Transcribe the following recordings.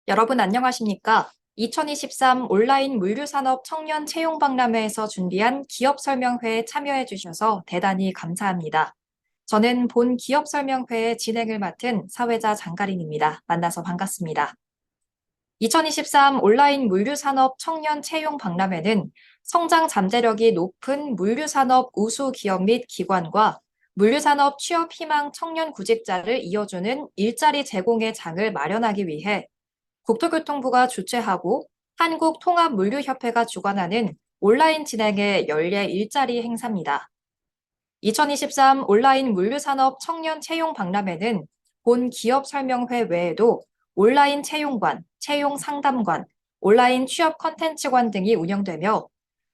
여러분 안녕하십니까? 2023 온라인 물류산업 청년 채용 박람회에서 준비한 기업 설명회에 참여해 주셔서 대단히 감사합니다. 저는 본 기업 설명회의 진행을 맡은 사회자 장가린입니다. 만나서 반갑습니다. 2023 온라인 물류산업 청년 채용 박람회는 성장 잠재력이 높은 물류산업 우수 기업 및 기관과 물류산업 취업 희망 청년 구직자를 이어주는 일자리 제공의 장을 마련하기 위해 국토교통부가 주최하고 한국통합물류협회가 주관하는 온라인 진행의 연례 일자리 행사입니다. 2023 온라인 물류산업 청년 채용 박람회는 본 기업 설명회 외에도 온라인 채용관, 채용 상담관, 온라인 취업 컨텐츠관 등이 운영되며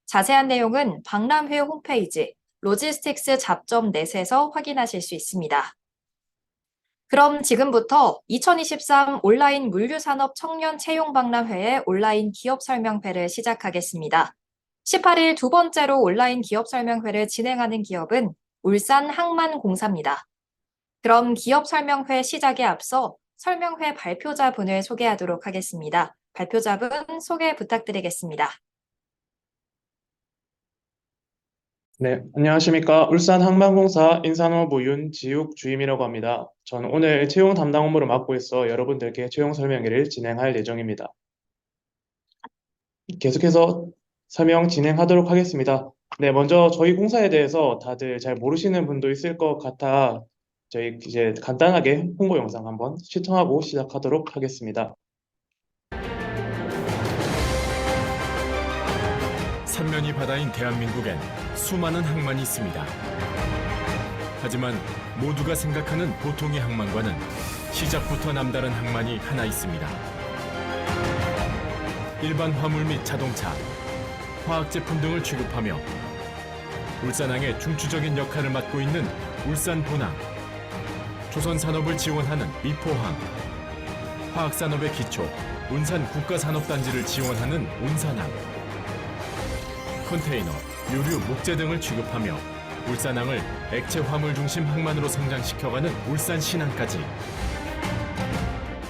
자세한 내용은 박람회 홈페이지 로지스틱스 잡점 넷에서 확인하실 수 있습니다. 그럼 지금부터 2023 온라인 물류산업 청년 채용 박람회의 온라인 기업 설명회를 시작하겠습니다. 18일 두 번째로 온라인 기업 설명회를 진행하는 기업은 울산 항만공사입니다. 그럼 기업 설명회 시작에 앞서 설명회 발표자분을 소개하도록 하겠습니다. 발표자분 소개 부탁드리겠습니다. 네, 안녕하십니까. 울산 항만공사 인사노부 윤지욱 주임이라고 합니다. 저는 오늘 채용 담당 업무를 맡고 있어 여러분들께 채용 설명회를 진행할 예정입니다. 계속해서 설명 진행하도록 하겠습니다. 네, 먼저 저희 공사에 대해서 다들 잘 모르시는 분도 있을 것 같아 저희 이제 간단하게 홍보 영상 한번 시청하고 시작하도록 하겠습니다. 삼면이 바다인 대한민국엔 수많은 항만이 있습니다. 하지만 모두가 생각하는 보통의 항만과는 시작부터 남다른 항만이 하나 있습니다. 일반 화물 및 자동차, 화학제품 등을 취급하며 울산항의 중추적인 역할을 맡고 있는 울산본항, 조선산업을 지원하는 미포항, 화학산업의 기초, 운산국가산업단지를 지원하는 운산항, 컨테이너, 유류, 목재 등을 취급하며 울산항을 액체 화물 중심 항만으로 성장시켜가는 울산신항까지.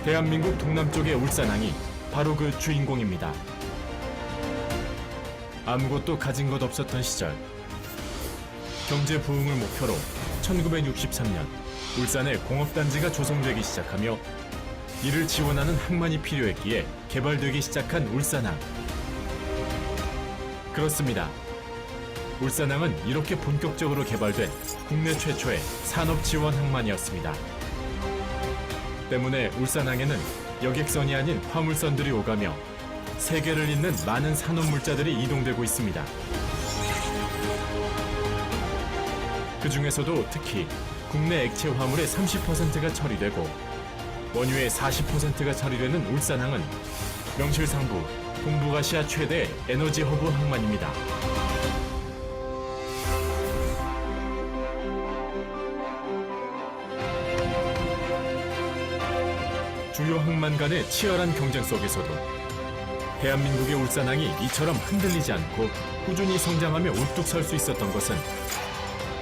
대한민국 동남쪽의 울산항이 바로 그 주인공입니다. 아무것도 가진 것 없었던 시절, 경제 부흥을 목표로 1963년 울산에 공업단지가 조성되기 시작하며 이를 지원하는 항만이 필요했기에 개발되기 시작한 울산항. 그렇습니다. 울산항은 이렇게 본격적으로 개발된 국내 최초의 산업 지원 항만이었습니다. 때문에 울산항에는 여객선이 아닌 화물선들이 오가며 세계를 잇는 많은 산업물자들이 이동되고 있습니다. 그 중에서도 특히 국내 액체 화물의 30%가 처리되고 원유의 40%가 처리되는 울산항은 명실상부 동북아시아 최대 에너지 허브 항만입니다. 주요 항만 간의 치열한 경쟁 속에서도 대한민국의 울산항이 이처럼 흔들리지 않고 꾸준히 성장하며 우뚝 설 수 있었던 것은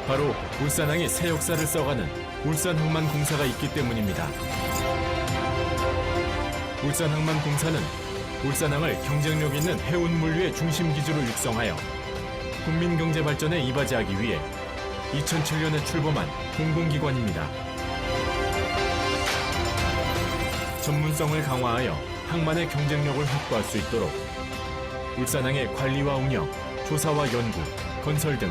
바로 울산항의 새 역사를 써가는 울산항만공사가 있기 때문입니다. 울산항만공사는 울산항을 경쟁력 있는 해운 물류의 중심 기지로 육성하여 국민 경제 발전에 이바지하기 위해 2007년에 출범한 공공기관입니다. 전문성을 강화하여 항만의 경쟁력을 확보할 수 있도록 울산항의 관리와 운영, 조사와 연구, 건설 등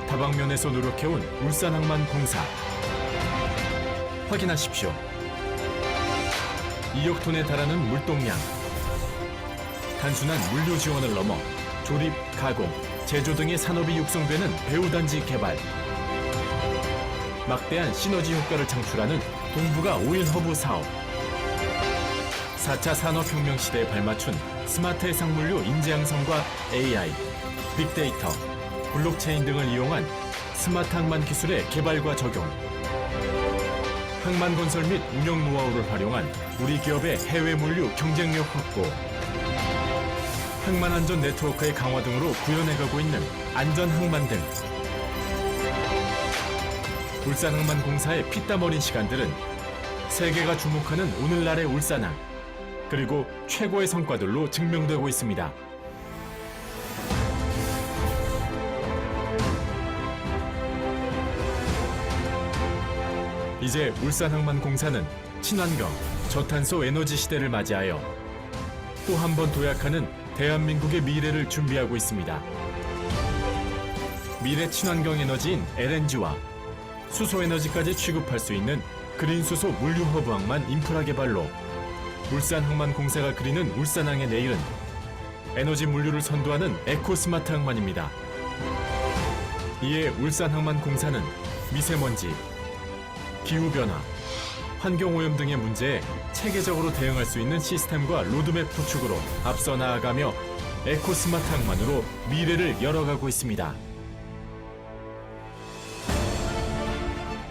다방면에서 노력해온 울산항만공사. 확인하십시오. 2억 톤에 달하는 물동량. 단순한 물류 지원을 넘어 조립, 가공, 제조 등의 산업이 육성되는 배후단지 개발. 막대한 시너지 효과를 창출하는 동북아 오일 허브 사업. 4차 산업혁명 시대에 발맞춘 스마트 해상물류 인재양성과 AI, 빅데이터, 블록체인 등을 이용한 스마트 항만 기술의 개발과 적용. 항만 건설 및 운영 노하우를 활용한 우리 기업의 해외 물류 경쟁력 확보. 항만 안전 네트워크의 강화 등으로 구현해가고 있는 안전 항만 등. 울산항만공사의 피땀 어린 시간들은 세계가 주목하는 오늘날의 울산항. 그리고 최고의 성과들로 증명되고 있습니다. 이제 울산항만공사는 친환경, 저탄소 에너지 시대를 맞이하여 또 한 번 도약하는 대한민국의 미래를 준비하고 있습니다. 미래 친환경 에너지인 LNG와 수소 에너지까지 취급할 수 있는 그린 수소 물류 허브 항만 인프라 개발로 울산항만공사가 그리는 울산항의 내일은 에너지 물류를 선도하는 에코스마트 항만입니다. 이에 울산항만공사는 미세먼지, 기후변화, 환경오염 등의 문제에 체계적으로 대응할 수 있는 시스템과 로드맵 구축으로 앞서 나아가며 에코스마트 항만으로 미래를 열어가고 있습니다.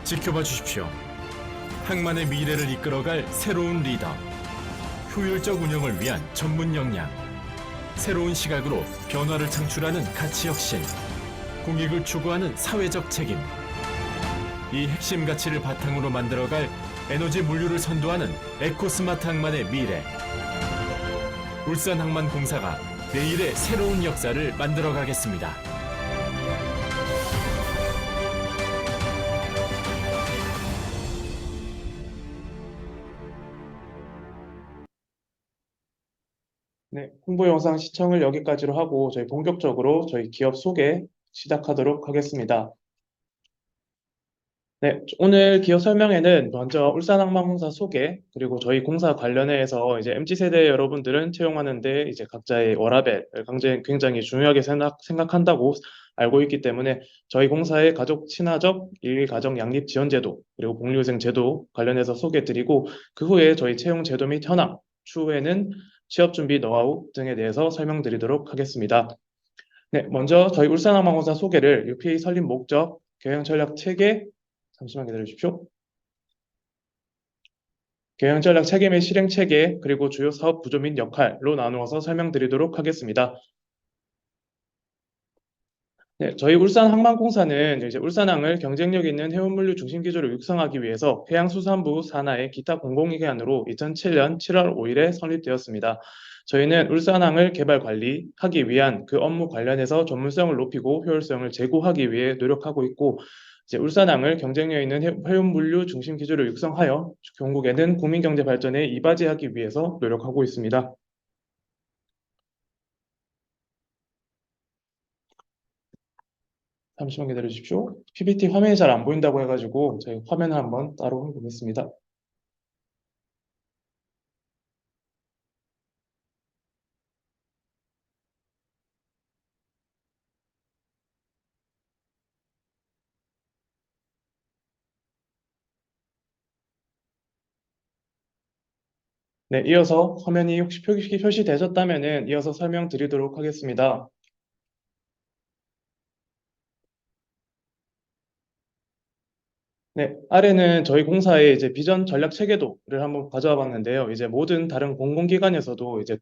지켜봐 주십시오. 항만의 미래를 이끌어갈 새로운 리더, 효율적 운영을 위한 전문 역량, 새로운 시각으로 변화를 창출하는 가치 혁신, 공익을 추구하는 사회적 책임, 이 핵심 가치를 바탕으로 만들어갈 에너지 물류를 선도하는 에코스마트 항만의 미래. 울산항만공사가 내일의 새로운 역사를 만들어가겠습니다. 네, 홍보 영상 시청을 여기까지로 하고 저희 본격적으로 저희 기업 소개 시작하도록 하겠습니다. 네, 오늘 기업 설명회는 먼저 울산항만공사 소개, 그리고 저희 공사 관련해서 이제 MZ세대 여러분들은 채용하는데 이제 각자의 워라밸을 굉장히 중요하게 생각한다고 알고 있기 때문에 저희 공사의 가족 친화적 일가정 양립 지원 제도, 그리고 복리후생 제도 관련해서 소개드리고 그 후에 저희 채용 제도 및 현황, 추후에는 취업 준비 노하우 등에 대해서 설명드리도록 하겠습니다. 네, 먼저 저희 울산항만공사 소개를 UPA 설립 목적, 경영 전략 체계, 잠시만 기다려 주십시오. 경영 전략 체계 및 실행 체계, 그리고 주요 사업 구조 및 역할로 나누어서 설명드리도록 하겠습니다. 네, 저희 울산항만공사는 이제 울산항을 경쟁력 있는 해운물류 중심 기조로 육성하기 위해서 해양수산부 산하의 기타 공공기관으로 2007년 7월 5일에 설립되었습니다. 저희는 울산항을 개발 관리하기 위한 그 업무 관련해서 전문성을 높이고 효율성을 제고하기 위해 노력하고 있고, 이제 울산항을 경쟁력 있는 해운물류 중심 기조로 육성하여 경국에는 국민경제 발전에 이바지하기 위해서 노력하고 있습니다. 잠시만 기다려 주십시오. PPT 화면이 잘 안 보인다고 해가지고 저희 화면을 한번 따로 해보겠습니다. 네, 이어서 화면이 혹시 표시되셨다면은 이어서 설명드리도록 하겠습니다. 네, 아래는 저희 공사의 이제 비전 전략 체계도를 한번 가져와 봤는데요. 이제 모든 다른 공공기관에서도 이제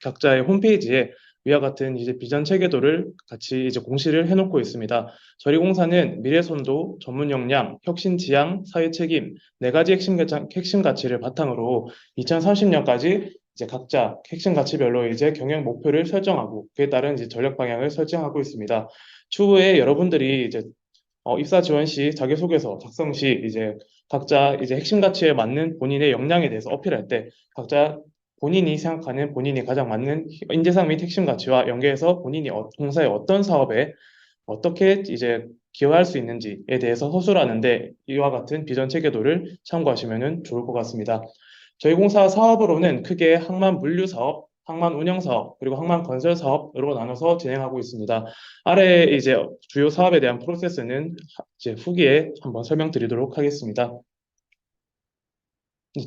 각자의 홈페이지에 위와 같은 이제 비전 체계도를 같이 이제 공시를 해놓고 있습니다. 저희 공사는 미래선도, 전문 역량, 혁신 지향, 사회 책임 네 가지 핵심 가치를 바탕으로 2030년까지 이제 각자 핵심 가치별로 이제 경영 목표를 설정하고 그에 따른 이제 전략 방향을 설정하고 있습니다. 추후에 여러분들이 이제 입사 지원 시 자기소개서 작성 시 이제 각자 이제 핵심 가치에 맞는 본인의 역량에 대해서 어필할 때 각자 본인이 생각하는 본인이 가장 맞는 인재상 및 핵심 가치와 연계해서 본인이 공사의 어떤 사업에 어떻게 이제 기여할 수 있는지에 대해서 서술하는데 이와 같은 비전 체계도를 참고하시면 좋을 것 같습니다. 저희 공사 사업으로는 크게 항만 물류 사업, 항만 운영 사업, 그리고 항만 건설 사업으로 나눠서 진행하고 있습니다. 아래 이제 주요 사업에 대한 프로세스는 이제 후기에 한번 설명드리도록 하겠습니다.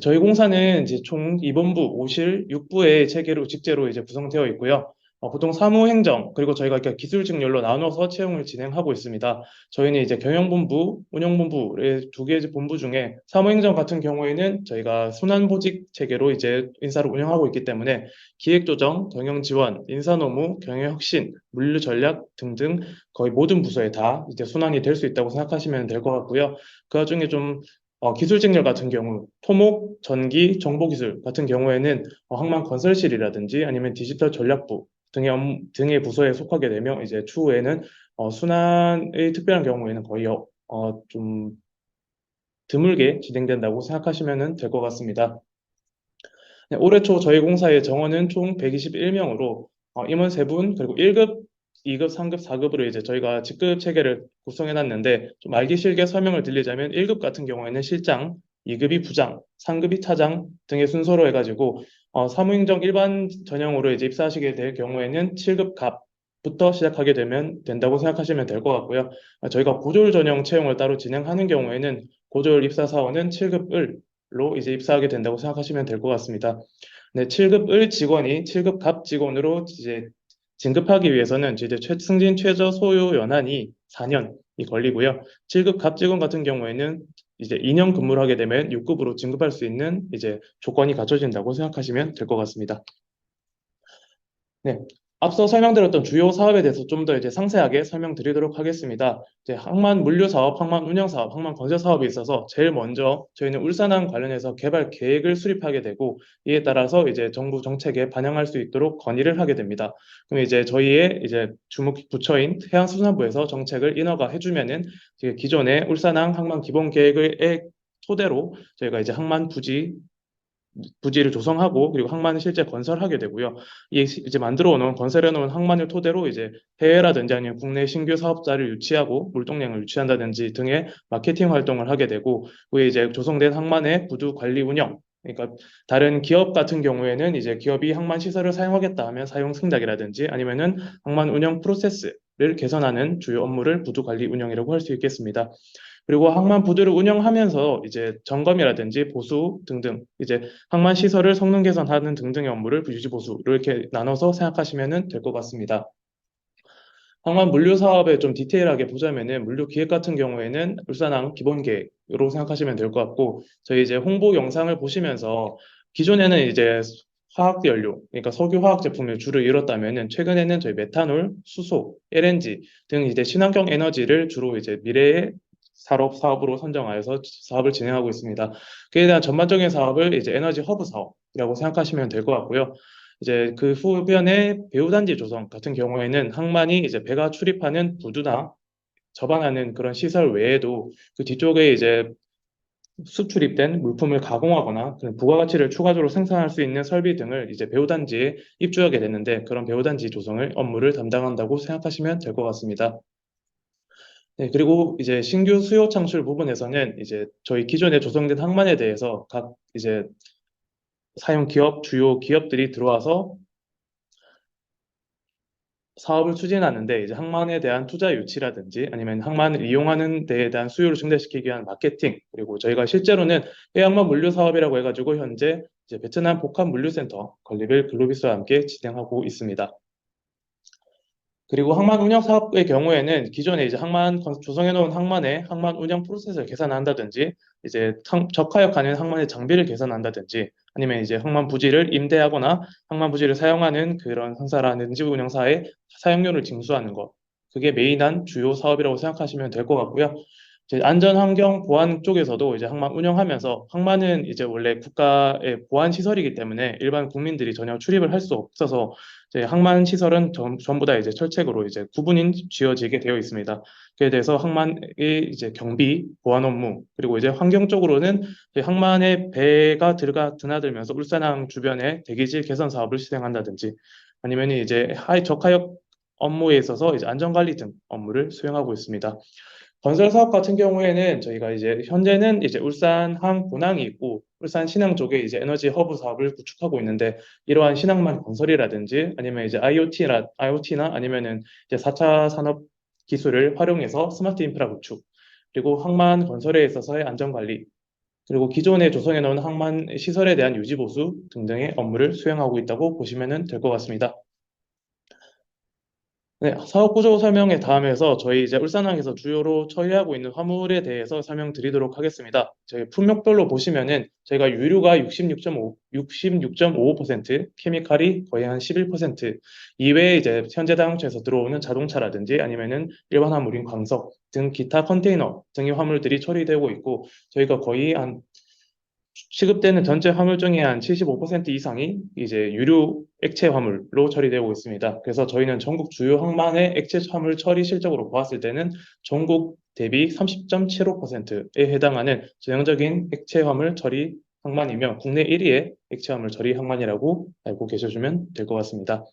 저희 공사는 이제 총 2본부, 5실, 6부의 체계로 직제로 이제 구성되어 있고요. 보통 사무행정 그리고 저희가 이렇게 기술 직렬로 나눠서 채용을 진행하고 있습니다. 저희는 이제 경영본부, 운영본부의 두 개의 본부 중에 사무행정 같은 경우에는 저희가 순환보직 체계로 이제 인사를 운영하고 있기 때문에 기획조정, 경영지원, 인사노무, 경영혁신, 물류전략 등등 거의 모든 부서에 다 이제 순환이 될 수 있다고 생각하시면 될 것 같고요. 그 와중에 좀 기술 직렬 같은 경우, 토목, 전기, 정보기술 같은 경우에는 항만 건설실이라든지 아니면 디지털 전략부 등의 부서에 속하게 되며 이제 추후에는 순환의 특별한 경우에는 거의 좀 드물게 진행된다고 생각하시면 될 것 같습니다. 네, 올해 초 저희 공사의 정원은 총 121명으로 임원 3분 그리고 1급, 2급, 3급, 4급으로 이제 저희가 직급 체계를 구성해 놨는데 좀 알기 쉽게 설명을 드리자면 1급 같은 경우에는 실장, 2급이 부장, 3급이 차장 등의 순서로 해가지고 사무행정 일반 전형으로 이제 입사하시게 될 경우에는 7급 갑부터 시작하게 되면 된다고 생각하시면 될 것 같고요. 저희가 고졸 전형 채용을 따로 진행하는 경우에는 고졸 입사 사원은 7급을 로 이제 입사하게 된다고 생각하시면 될 것 같습니다. 네, 7급 을 직원이 7급 갑 직원으로 이제 진급하기 위해서는 이제 승진 최저 소요 연한이 4년이 걸리고요. 7급 갑 직원 같은 경우에는 이제 2년 근무를 하게 되면 6급으로 진급할 수 있는 이제 조건이 갖춰진다고 생각하시면 될 것 같습니다. 네. 앞서 설명드렸던 주요 사업에 대해서 좀 더 이제 상세하게 설명드리도록 하겠습니다. 이제 항만 물류 사업, 항만 운영 사업, 항만 건설 사업에 있어서 제일 먼저 저희는 울산항 관련해서 개발 계획을 수립하게 되고 이에 따라서 이제 정부 정책에 반영할 수 있도록 건의를 하게 됩니다. 그럼 이제 저희의 이제 주무 부처인 해양수산부에서 정책을 인허가 해주면은 이제 기존의 울산항 항만 기본 계획을 토대로 저희가 이제 항만 부지를 조성하고 그리고 항만을 실제 건설하게 되고요. 이제 만들어 놓은 건설해 놓은 항만을 토대로 이제 해외라든지 아니면 국내 신규 사업자를 유치하고 물동량을 유치한다든지 등의 마케팅 활동을 하게 되고 그에 이제 조성된 항만의 부두 관리 운영 그러니까 다른 기업 같은 경우에는 이제 기업이 항만 시설을 사용하겠다 하면 사용 승낙이라든지 아니면은 항만 운영 프로세스를 개선하는 주요 업무를 부두 관리 운영이라고 할 수 있겠습니다. 그리고 항만 부두를 운영하면서 이제 점검이라든지 보수 등등 이제 항만 시설을 성능 개선하는 등등의 업무를 유지 보수 이렇게 나눠서 생각하시면 될 것 같습니다. 항만 물류 사업에 좀 디테일하게 보자면은 물류 기획 같은 경우에는 울산항 기본 계획으로 생각하시면 될 것 같고 저희 이제 홍보 영상을 보시면서 기존에는 이제 화학 연료, 그러니까 석유 화학 제품을 주로 이뤘다면은 최근에는 저희 메탄올, 수소, LNG 등 이제 친환경 에너지를 주로 이제 미래의 사업으로 선정하여서 사업을 진행하고 있습니다. 그에 대한 전반적인 사업을 이제 에너지 허브 사업이라고 생각하시면 될 것 같고요. 이제 그 후변에 배후단지 조성 같은 경우에는 항만이 이제 배가 출입하는 부두나 접안하는 그런 시설 외에도 그 뒤쪽에 이제 수출입된 물품을 가공하거나 그런 부가가치를 추가적으로 생산할 수 있는 설비 등을 이제 배후단지에 입주하게 되는데 그런 배후단지 조성을 업무를 담당한다고 생각하시면 될 것 같습니다. 네, 그리고 이제 신규 수요 창출 부분에서는 이제 저희 기존에 조성된 항만에 대해서 각 이제 사용 기업, 주요 기업들이 들어와서 사업을 추진하는데 이제 항만에 대한 투자 유치라든지 아니면 항만을 이용하는 데에 대한 수요를 증대시키기 위한 마케팅 그리고 저희가 실제로는 해양만 물류 사업이라고 해가지고 현재 이제 베트남 복합 물류센터 건립을 글로비스와 함께 진행하고 있습니다. 그리고 항만 운영 사업의 경우에는 기존에 이제 조성해 놓은 항만의 항만 운영 프로세스를 개선한다든지 이제 적하역하는 항만의 장비를 개선한다든지 아니면 이제 항만 부지를 임대하거나 항만 부지를 사용하는 그런 상사라든지 운영사의 사용료를 징수하는 것 그게 메인한 주요 사업이라고 생각하시면 될 것 같고요. 이제 안전 환경 보안 쪽에서도 이제 항만 운영하면서 항만은 이제 원래 국가의 보안 시설이기 때문에 일반 국민들이 전혀 출입을 할 수 없어서 이제 항만 시설은 전부 다 이제 철책으로 이제 구분이 지어지게 되어 있습니다. 그에 대해서 항만의 이제 경비, 보안 업무 그리고 이제 환경적으로는 이제 항만의 배가 드나들면서 울산항 주변에 대기질 개선 사업을 실행한다든지 아니면 이제 적하역 업무에 있어서 이제 안전관리 등 업무를 수행하고 있습니다. 건설 사업 같은 경우에는 저희가 이제 현재는 이제 울산항 본항이 있고 울산 신항 쪽에 이제 에너지 허브 사업을 구축하고 있는데 이러한 신항만 건설이라든지 아니면 이제 IoT나 아니면은 이제 4차 산업 기술을 활용해서 스마트 인프라 구축 그리고 항만 건설에 있어서의 안전 관리 그리고 기존에 조성해 놓은 항만 시설에 대한 유지 보수 등등의 업무를 수행하고 있다고 보시면 될 것 같습니다. 네, 사업 구조 설명에 다음해서 저희 이제 울산항에서 주요로 처리하고 있는 화물에 대해서 설명드리도록 하겠습니다. 저희 품목별로 보시면은 저희가 유류가 66.5%, 케미칼이 거의 한 11%, 이외에 이제 현재 당초에서 들어오는 자동차라든지 아니면은 일반 화물인 광석 등 기타 컨테이너 등의 화물들이 처리되고 있고 저희가 거의 한 취급되는 전체 화물 중에 한 75% 이상이 이제 유류 액체 화물로 처리되고 있습니다. 그래서 저희는 전국 주요 항만의 액체 화물 처리 실적으로 보았을 때는 전국 대비 30.75%에 해당하는 전형적인 액체 화물 처리 항만이며 국내 1위의 액체 화물 처리 항만이라고 알고 계셔주면 될 것 같습니다.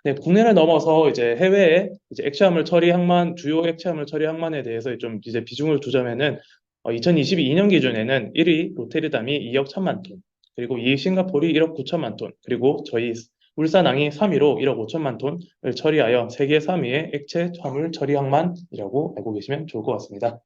네, 국내를 넘어서 이제 해외에 이제 액체화물 처리 항만, 주요 액체화물 처리 항만에 대해서 좀 이제 비중을 두자면은 2022년 기준에는 1위 로테르담이 2억 1천만 톤, 그리고 2위 싱가포르이 1억 9천만 톤, 그리고 저희 울산항이 3위로 1억 5천만 톤을 처리하여 세계 3위의 액체 화물 처리 항만이라고 알고 계시면 좋을 것 같습니다.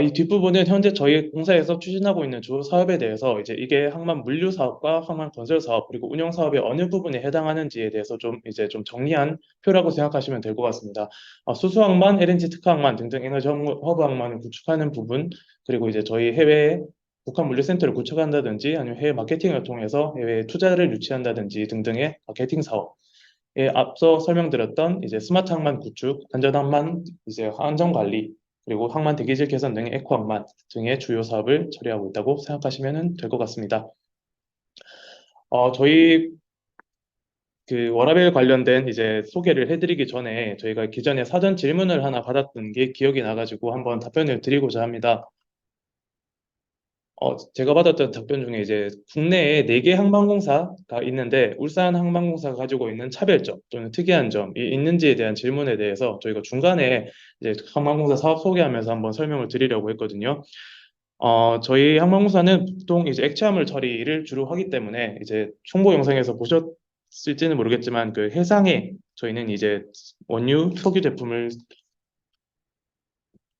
이 뒷부분은 현재 저희 공사에서 추진하고 있는 주요 사업에 대해서 이제 이게 항만 물류 사업과 항만 건설 사업 그리고 운영 사업의 어느 부분에 해당하는지에 대해서 좀 이제 좀 정리한 표라고 생각하시면 될 것 같습니다. 수소 항만, LNG 특화 항만 등등 에너지 허브 항만을 구축하는 부분 그리고 이제 저희 해외에 북한 물류센터를 구축한다든지 아니면 해외 마케팅을 통해서 해외 투자를 유치한다든지 등등의 마케팅 사업에 앞서 설명드렸던 이제 스마트 항만 구축, 안전 항만 이제 안전 관리 그리고 항만 대기질 개선 등의 에코 항만 등의 주요 사업을 처리하고 있다고 생각하시면 될 것 같습니다. 저희 그 워라밸 관련된 이제 소개를 해드리기 전에 저희가 기존에 사전 질문을 하나 받았던 게 기억이 나가지고 한번 답변을 드리고자 합니다. 제가 받았던 답변 중에 이제 국내에 4개 항만공사가 있는데 울산 항만공사가 가지고 있는 차별점 또는 특이한 점이 있는지에 대한 질문에 대해서 저희가 중간에 이제 항만공사 사업 소개하면서 한번 설명을 드리려고 했거든요. 저희 항만공사는 보통 이제 액체화물 처리를 주로 하기 때문에 이제 홍보 영상에서 보셨을지는 모르겠지만 그 해상에 저희는 이제 원유 석유 제품을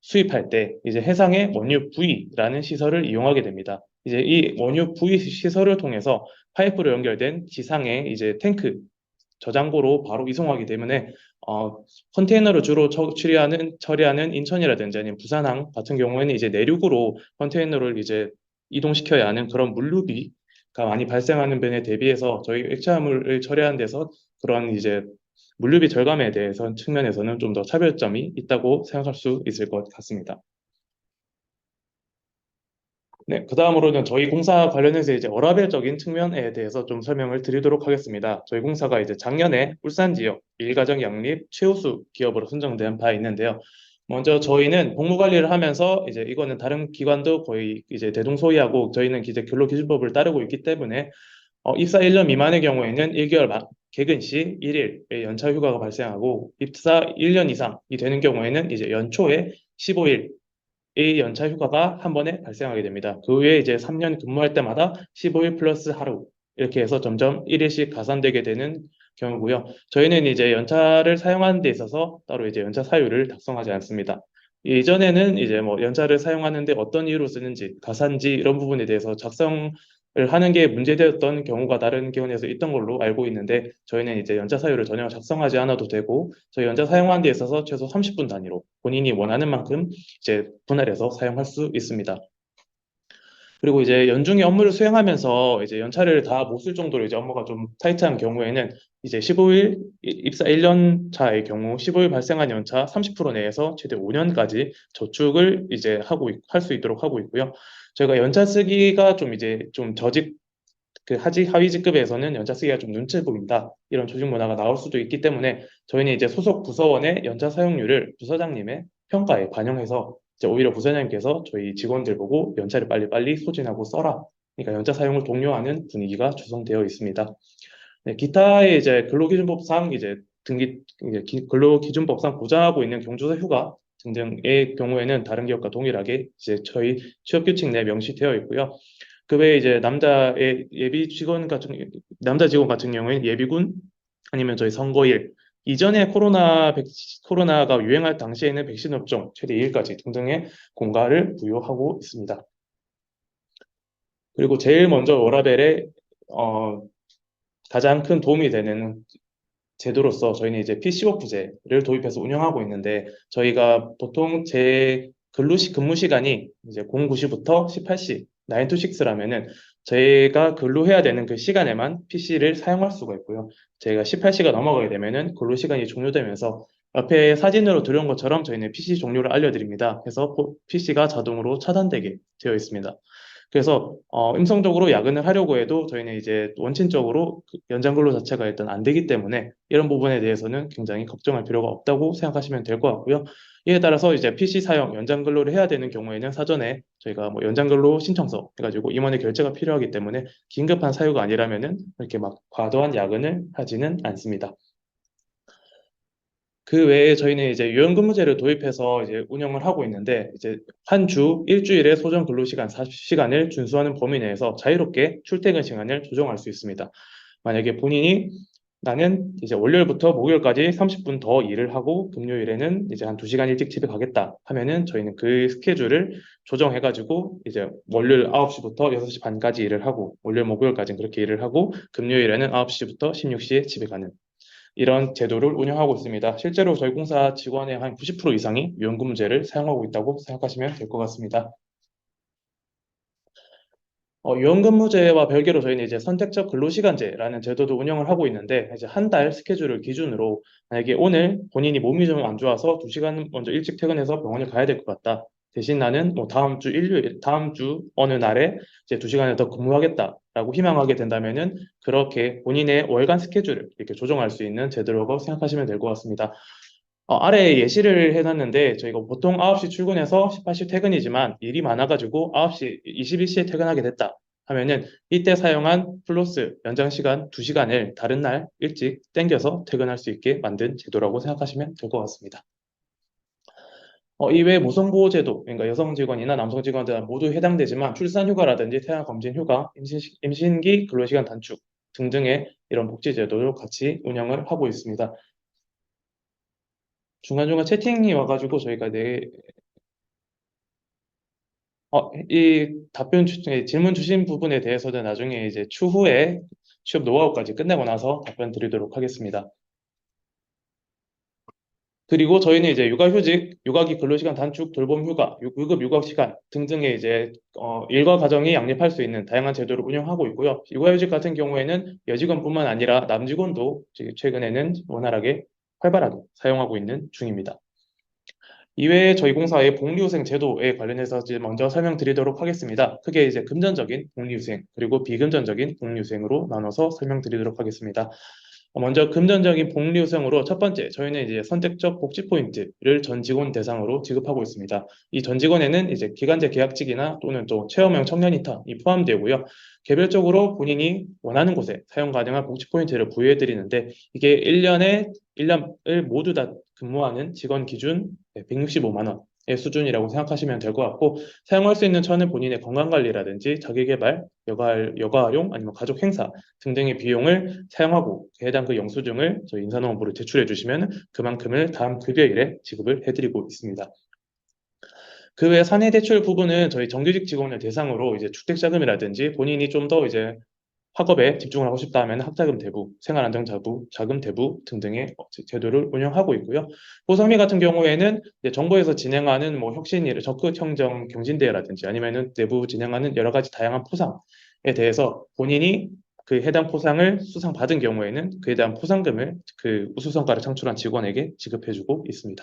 수입할 때 이제 해상의 원유 부위라는 시설을 이용하게 됩니다. 이제 이 원유 부위 시설을 통해서 파이프로 연결된 지상의 이제 탱크 저장고로 바로 이송하기 때문에 컨테이너를 주로 처리하는 인천이라든지 아니면 부산항 같은 경우에는 이제 내륙으로 컨테이너를 이제 이동시켜야 하는 그런 물류비가 많이 발생하는 면에 대비해서 저희 액체화물을 처리하는 데서 그런 이제 물류비 절감에 대해서 측면에서는 좀 더 차별점이 있다고 생각할 수 있을 것 같습니다. 네, 그 다음으로는 저희 공사 관련해서 이제 워라밸적인 측면에 대해서 좀 설명을 드리도록 하겠습니다. 저희 공사가 이제 작년에 울산 지역 일가정 양립 최우수 기업으로 선정된 바 있는데요. 먼저 저희는 공무 관리를 하면서 이제 이거는 다른 기관도 거의 이제 대동소이하고 저희는 이제 근로기준법을 따르고 있기 때문에 입사 1년 미만의 경우에는 1개월 개근 시 1일의 연차 휴가가 발생하고 입사 1년 이상이 되는 경우에는 이제 연초에 15일 의 연차 휴가가 한 번에 발생하게 됩니다. 그 후에 이제 3년 근무할 때마다 15일 플러스 하루 이렇게 해서 점점 1일씩 가산되게 되는 경우고요. 저희는 이제 연차를 사용하는 데 있어서 따로 이제 연차 사유를 작성하지 않습니다. 예전에는 이제 뭐 연차를 사용하는데 어떤 이유로 쓰는지, 가산지 이런 부분에 대해서 작성을 하는 게 문제되었던 경우가 다른 기관에서 있던 걸로 알고 있는데 저희는 이제 연차 사유를 전혀 작성하지 않아도 되고 저희 연차 사용하는 데 있어서 최소 30분 단위로 본인이 원하는 만큼 이제 분할해서 사용할 수 있습니다. 그리고 이제 연중에 업무를 수행하면서 이제 연차를 다 못 쓸 정도로 이제 업무가 좀 타이트한 경우에는 이제 15일 입사 1년 차의 경우 15일 발생한 연차 30% 내에서 최대 5년까지 저축을 이제 할 수 있도록 하고 있고요. 저희가 연차 쓰기가 좀 이제 좀 그 하위 직급에서는 연차 쓰기가 좀 눈치 보인다 이런 조직 문화가 나올 수도 있기 때문에 저희는 이제 소속 부서원의 연차 사용률을 부서장님의 평가에 반영해서 이제 오히려 부서장님께서 저희 직원들 보고 연차를 빨리빨리 소진하고 써라. 그러니까 연차 사용을 독려하는 분위기가 조성되어 있습니다. 네, 기타의 이제 근로기준법상 이제 근로기준법상 보장하고 있는 경조사 휴가 등등의 경우에는 다른 기업과 동일하게 이제 저희 취업규칙 내에 명시되어 있고요. 그 외에 이제 남자 직원 같은 경우에는 예비군 아니면 저희 선거일 이전에 코로나가 유행할 당시에는 백신 접종 최대 2일까지 등등의 공가를 부여하고 있습니다. 그리고 제일 먼저 워라밸에 가장 큰 도움이 되는 제도로서 저희는 이제 PC오프제를 도입해서 운영하고 있는데 저희가 보통 제 근무 시간이 이제 09시부터 18시, 9 to 6라면은 저희가 근로해야 되는 그 시간에만 PC를 사용할 수가 있고요. 저희가 18시가 넘어가게 되면은 근로 시간이 종료되면서 옆에 사진으로 들어온 것처럼 저희는 PC 종료를 알려드립니다. 그래서 PC가 자동으로 차단되게 되어 있습니다. 그래서 임성적으로 야근을 하려고 해도 저희는 이제 원칙적으로 그 연장 근로 자체가 일단 안 되기 때문에 이런 부분에 대해서는 굉장히 걱정할 필요가 없다고 생각하시면 될 것 같고요. 이에 따라서 이제 PC 사용 연장 근로를 해야 되는 경우에는 사전에 저희가 뭐 연장 근로 신청서 해가지고 임원의 결재가 필요하기 때문에 긴급한 사유가 아니라면은 이렇게 막 과도한 야근을 하지는 않습니다. 그 외에 저희는 이제 유연근무제를 도입해서 이제 운영을 하고 있는데 이제 한 주 일주일에 소정 근로시간 40시간을 준수하는 범위 내에서 자유롭게 출퇴근 시간을 조정할 수 있습니다. 만약에 본인이 나는 이제 월요일부터 목요일까지 30분 더 일을 하고 금요일에는 이제 한 2시간 일찍 집에 가겠다 하면은 저희는 그 스케줄을 조정해가지고 이제 월요일 9시부터 6시 반까지 일을 하고 월요일 목요일까지는 그렇게 일을 하고 금요일에는 9시부터 16시에 집에 가는 이런 제도를 운영하고 있습니다. 실제로 저희 공사 직원의 한 90% 이상이 유연근무제를 사용하고 있다고 생각하시면 될 것 같습니다. 유연근무제와 별개로 저희는 이제 선택적 근로시간제라는 제도도 운영을 하고 있는데 이제 한 달 스케줄을 기준으로 만약에 오늘 본인이 몸이 좀 안 좋아서 2시간 먼저 일찍 퇴근해서 병원을 가야 될 것 같다. 대신 나는 뭐 다음 주 일요일, 다음 주 어느 날에 이제 2시간을 더 근무하겠다라고 희망하게 된다면은 그렇게 본인의 월간 스케줄을 이렇게 조정할 수 있는 제도라고 생각하시면 될 것 같습니다. 아래에 예시를 해놨는데 저희가 보통 9시 출근해서 18시 퇴근이지만 일이 많아가지고 9시, 21시에 퇴근하게 됐다 하면은 이때 사용한 플러스 연장 시간 2시간을 다른 날 일찍 땡겨서 퇴근할 수 있게 만든 제도라고 생각하시면 될 것 같습니다. 이외에 무선보호제도, 그러니까 여성 직원이나 남성 직원들 모두 해당되지만 출산휴가라든지 태아검진휴가, 임신기 근로시간 단축 등등의 이런 복지제도를 같이 운영을 하고 있습니다. 중간중간 채팅이 와가지고 저희가 이 질문 주신 부분에 대해서는 나중에 이제 추후에 취업 노하우까지 끝내고 나서 답변 드리도록 하겠습니다. 그리고 저희는 이제 육아휴직, 육아기 근로시간 단축, 돌봄휴가, 유급 육아시간 등등의 이제 일과 가정이 양립할 수 있는 다양한 제도를 운영하고 있고요. 육아휴직 같은 경우에는 여직원뿐만 아니라 남직원도 최근에는 원활하게 활발하게 사용하고 있는 중입니다. 이외에 저희 공사의 복리후생 제도에 관련해서 이제 먼저 설명드리도록 하겠습니다. 크게 이제 금전적인 복리후생 그리고 비금전적인 복리후생으로 나눠서 설명드리도록 하겠습니다. 먼저 금전적인 복리후생으로 첫 번째 저희는 이제 선택적 복지 포인트를 전 직원 대상으로 지급하고 있습니다. 이 전 직원에는 이제 기간제 계약직이나 또는 또 체험형 청년 인턴이 포함되고요. 개별적으로 본인이 원하는 곳에 사용 가능한 복지 포인트를 부여해 드리는데 이게 1년을 모두 다 근무하는 직원 기준 165만 원의 수준이라고 생각하시면 될 것 같고 사용할 수 있는 천은 본인의 건강관리라든지 자기계발, 여가활용 아니면 가족 행사 등등의 비용을 사용하고 해당 그 영수증을 저희 인사농업부로 제출해 주시면 그만큼을 다음 급여일에 지급을 해드리고 있습니다. 그 외 사내 대출 부분은 저희 정규직 직원을 대상으로 이제 주택자금이라든지 본인이 좀 더 이제 학업에 집중을 하고 싶다 하면 학자금 대부, 생활안정자금 대부 등등의 제도를 운영하고 있고요. 고성비 같은 경우에는 이제 정부에서 진행하는 뭐 혁신일, 적극형정 경진대회라든지 아니면은 내부 진행하는 여러 가지 다양한 포상에 대해서 본인이 그 해당 포상을 수상받은 경우에는 그에 대한 포상금을 그 우수성과를 창출한 직원에게 지급해주고 있습니다.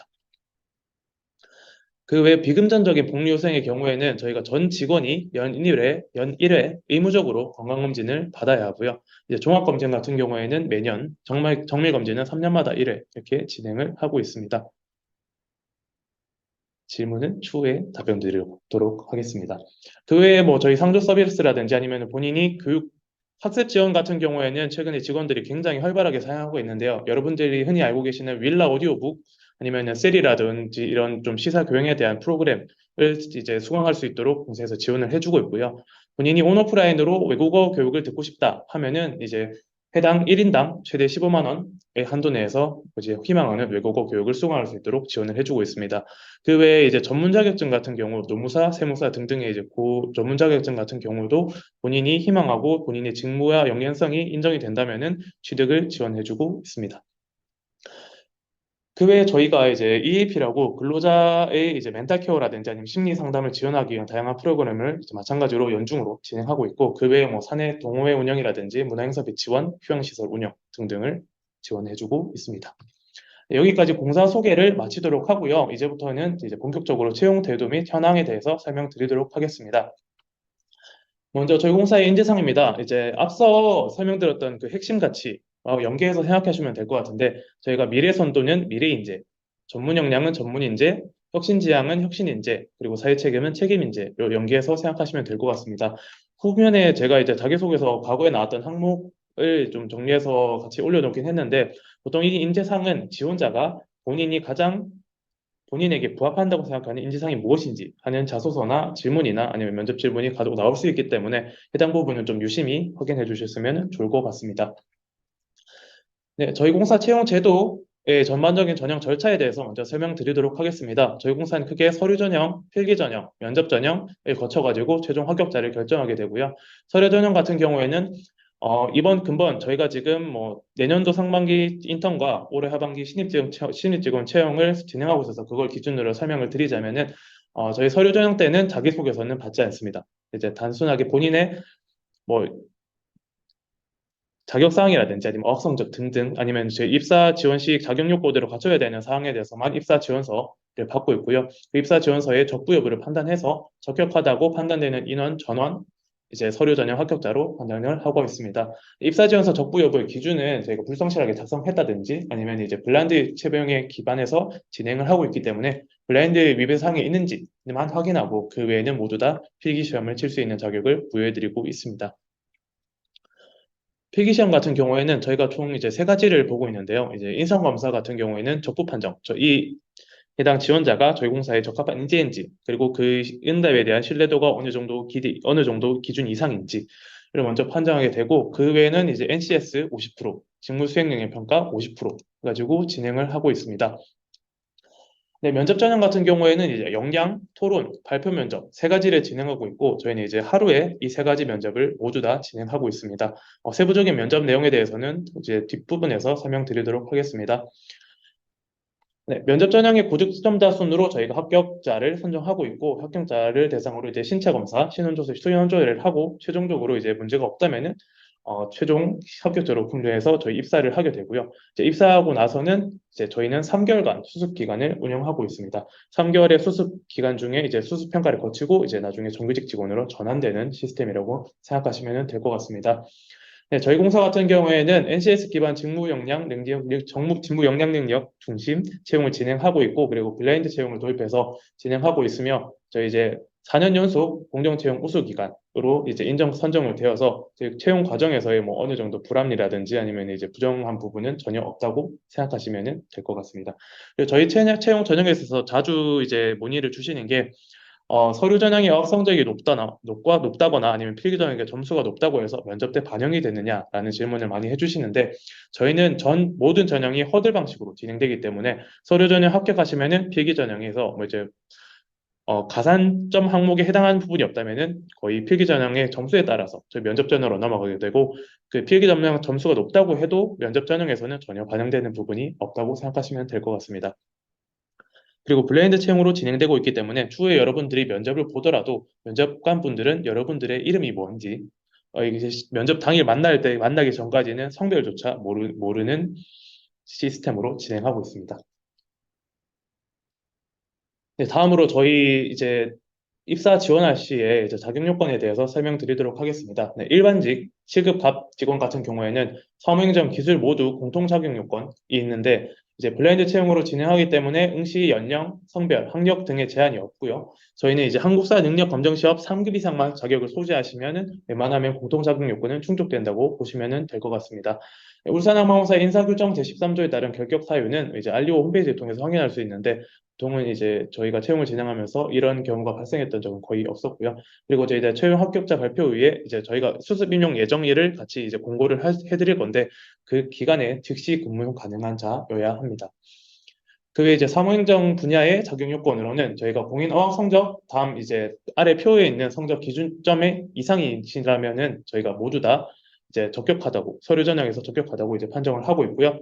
그 외 비금전적인 복리후생의 경우에는 저희가 전 직원이 연 1회 의무적으로 건강검진을 받아야 하고요. 이제 종합검진 같은 경우에는 매년, 정밀검진은 3년마다 1회 이렇게 진행을 하고 있습니다. 질문은 추후에 답변 드리도록 하겠습니다. 그 외에 뭐 저희 상조 서비스라든지 아니면 본인이 학습 지원 같은 경우에는 최근에 직원들이 굉장히 활발하게 사용하고 있는데요. 여러분들이 흔히 알고 계시는 윌라 오디오북 아니면 셀이라든지 이런 좀 시사 교양에 대한 프로그램을 이제 수강할 수 있도록 공사에서 지원을 해주고 있고요. 본인이 온오프라인으로 외국어 교육을 듣고 싶다 하면은 이제 해당 1인당 최대 15만 원의 한도 내에서 이제 희망하는 외국어 교육을 수강할 수 있도록 지원을 해주고 있습니다. 그 외에 이제 전문 자격증 같은 경우 노무사, 세무사 등등의 이제 전문 자격증 같은 경우도 본인이 희망하고 본인의 직무와 연관성이 인정이 된다면은 취득을 지원해주고 있습니다. 그 외에 저희가 이제 EAP라고 근로자의 이제 멘탈 케어라든지 아니면 심리 상담을 지원하기 위한 다양한 프로그램을 이제 마찬가지로 연중으로 진행하고 있고, 그 외에 뭐 사내 동호회 운영이라든지 문화행사비 지원, 휴양시설 운영 등등을 지원해주고 있습니다. 네, 여기까지 공사 소개를 마치도록 하고요. 이제부터는 이제 본격적으로 채용 제도 및 현황에 대해서 설명드리도록 하겠습니다. 먼저 저희 공사의 인재상입니다. 이제 앞서 설명드렸던 그 핵심 가치 연계해서 생각하시면 될 것 같은데, 저희가 미래 선도는 미래 인재, 전문 역량은 전문 인재, 혁신 지향은 혁신 인재, 그리고 사회 책임은 책임 인재로 연계해서 생각하시면 될 것 같습니다. 후면에 제가 이제 자기소개서 과거에 나왔던 항목을 좀 정리해서 같이 올려놓긴 했는데, 보통 이 인재상은 지원자가 본인에게 부합한다고 생각하는 인지상이 무엇인지 하는 자소서나 질문이나 아니면 면접 질문이 가지고 나올 수 있기 때문에 해당 부분은 좀 유심히 확인해 주셨으면 좋을 것 같습니다. 네, 저희 공사 채용 제도의 전반적인 전형 절차에 대해서 먼저 설명드리도록 하겠습니다. 저희 공사는 크게 서류 전형, 필기 전형, 면접 전형을 거쳐가지고 최종 합격자를 결정하게 되고요. 서류 전형 같은 경우에는 이번 근본 저희가 지금 뭐 내년도 상반기 인턴과 올해 하반기 신입직원 채용을 진행하고 있어서 그걸 기준으로 설명을 드리자면은 저희 서류 전형 때는 자기소개서는 받지 않습니다. 이제 단순하게 본인의 뭐 자격사항이라든지 아니면 어학 성적 등등 아니면 저희 입사 지원 시 자격 요건대로 갖춰야 되는 사항에 대해서만 입사 지원서를 받고 있고요. 그 입사 지원서의 적부 여부를 판단해서 적격하다고 판단되는 인원 전원 이제 서류 전형 합격자로 판단을 하고 있습니다. 입사 지원서 적부 여부의 기준은 저희가 불성실하게 작성했다든지 아니면 이제 블라인드 채용에 기반해서 진행을 하고 있기 때문에 블라인드 위배 사항이 있는지만 확인하고 그 외에는 모두 다 필기 시험을 칠 수 있는 자격을 부여해드리고 있습니다. 필기시험 같은 경우에는 저희가 총 이제 세 가지를 보고 있는데요. 이제 인성검사 같은 경우에는 적부 판정, 이 해당 지원자가 저희 공사에 적합한 인재인지, 그리고 그 응답에 대한 신뢰도가 어느 정도 기준 이상인지를 먼저 판정하게 되고, 그 외에는 이제 NCS 50%, 직무 수행 능력 평가 50% 가지고 진행을 하고 있습니다. 네, 면접 전형 같은 경우에는 이제 역량, 토론, 발표 면접 세 가지를 진행하고 있고, 저희는 이제 하루에 이 세 가지 면접을 모두 다 진행하고 있습니다. 세부적인 면접 내용에 대해서는 이제 뒷부분에서 설명드리도록 하겠습니다. 네, 면접 전형의 고득 수점자 순으로 저희가 합격자를 선정하고 있고, 합격자를 대상으로 이제 신체 검사, 신원조사, 수련조회를 하고, 최종적으로 이제 문제가 없다면은 최종 합격자로 분류해서 저희 입사를 하게 되고요. 이제 입사하고 나서는 이제 저희는 3개월간 수습 기간을 운영하고 있습니다. 3개월의 수습 기간 중에 이제 수습 평가를 거치고 이제 나중에 정규직 직원으로 전환되는 시스템이라고 생각하시면 될 것 같습니다. 네, 저희 공사 같은 경우에는 NCS 기반 직무 역량 능력 중심 채용을 진행하고 있고, 그리고 블라인드 채용을 도입해서 진행하고 있으며, 저희 이제 4년 연속 공정 채용 우수 기관으로 이제 선정을 되어서 채용 과정에서의 뭐 어느 정도 불합리라든지 아니면 이제 부정한 부분은 전혀 없다고 생각하시면 될 것 같습니다. 그리고 저희 채용 전형에 있어서 자주 이제 문의를 주시는 게 서류 전형의 어학 성적이 높다거나 아니면 필기 전형의 점수가 높다고 해서 면접 때 반영이 되느냐라는 질문을 많이 해주시는데, 저희는 모든 전형이 허들 방식으로 진행되기 때문에 서류 전형 합격하시면은 필기 전형에서 뭐 이제 가산점 항목에 해당하는 부분이 없다면은 거의 필기 전형의 점수에 따라서 저희 면접 전형으로 넘어가게 되고, 그 필기 전형 점수가 높다고 해도 면접 전형에서는 전혀 반영되는 부분이 없다고 생각하시면 될 것 같습니다. 그리고 블라인드 채용으로 진행되고 있기 때문에 추후에 여러분들이 면접을 보더라도 면접관 분들은 여러분들의 이름이 뭔지 이제 면접 당일 만나기 전까지는 성별조차 모르는 시스템으로 진행하고 있습니다. 네, 다음으로 저희 이제 입사 지원할 시에 이제 자격 요건에 대해서 설명드리도록 하겠습니다. 네, 일반직, 시급갑 직원 같은 경우에는 사무행정, 기술 모두 공통 자격 요건이 있는데, 이제 블라인드 채용으로 진행하기 때문에 응시 연령, 성별, 학력 등의 제한이 없고요. 저희는 이제 한국사 능력 검정 시험 3급 이상만 자격을 소지하시면은 웬만하면 공통 자격 요건은 충족된다고 보시면 될 것 같습니다. 네, 울산항공사 인사규정 제13조에 따른 결격 사유는 이제 알리오 홈페이지를 통해서 확인할 수 있는데, 보통은 이제 저희가 채용을 진행하면서 이런 경우가 발생했던 적은 거의 없었고요. 그리고 이제 채용 합격자 발표 후에 이제 저희가 수습 임용 예정일을 같이 이제 공고를 해드릴 건데, 그 기간에 즉시 근무 가능한 자여야 합니다. 그 외에 이제 사무행정 분야의 자격 요건으로는 저희가 공인 어학 성적 다음 이제 아래 표에 있는 성적 기준점의 이상이시라면은 저희가 모두 다 이제 적격하다고 서류 전형에서 적격하다고 이제 판정을 하고 있고요.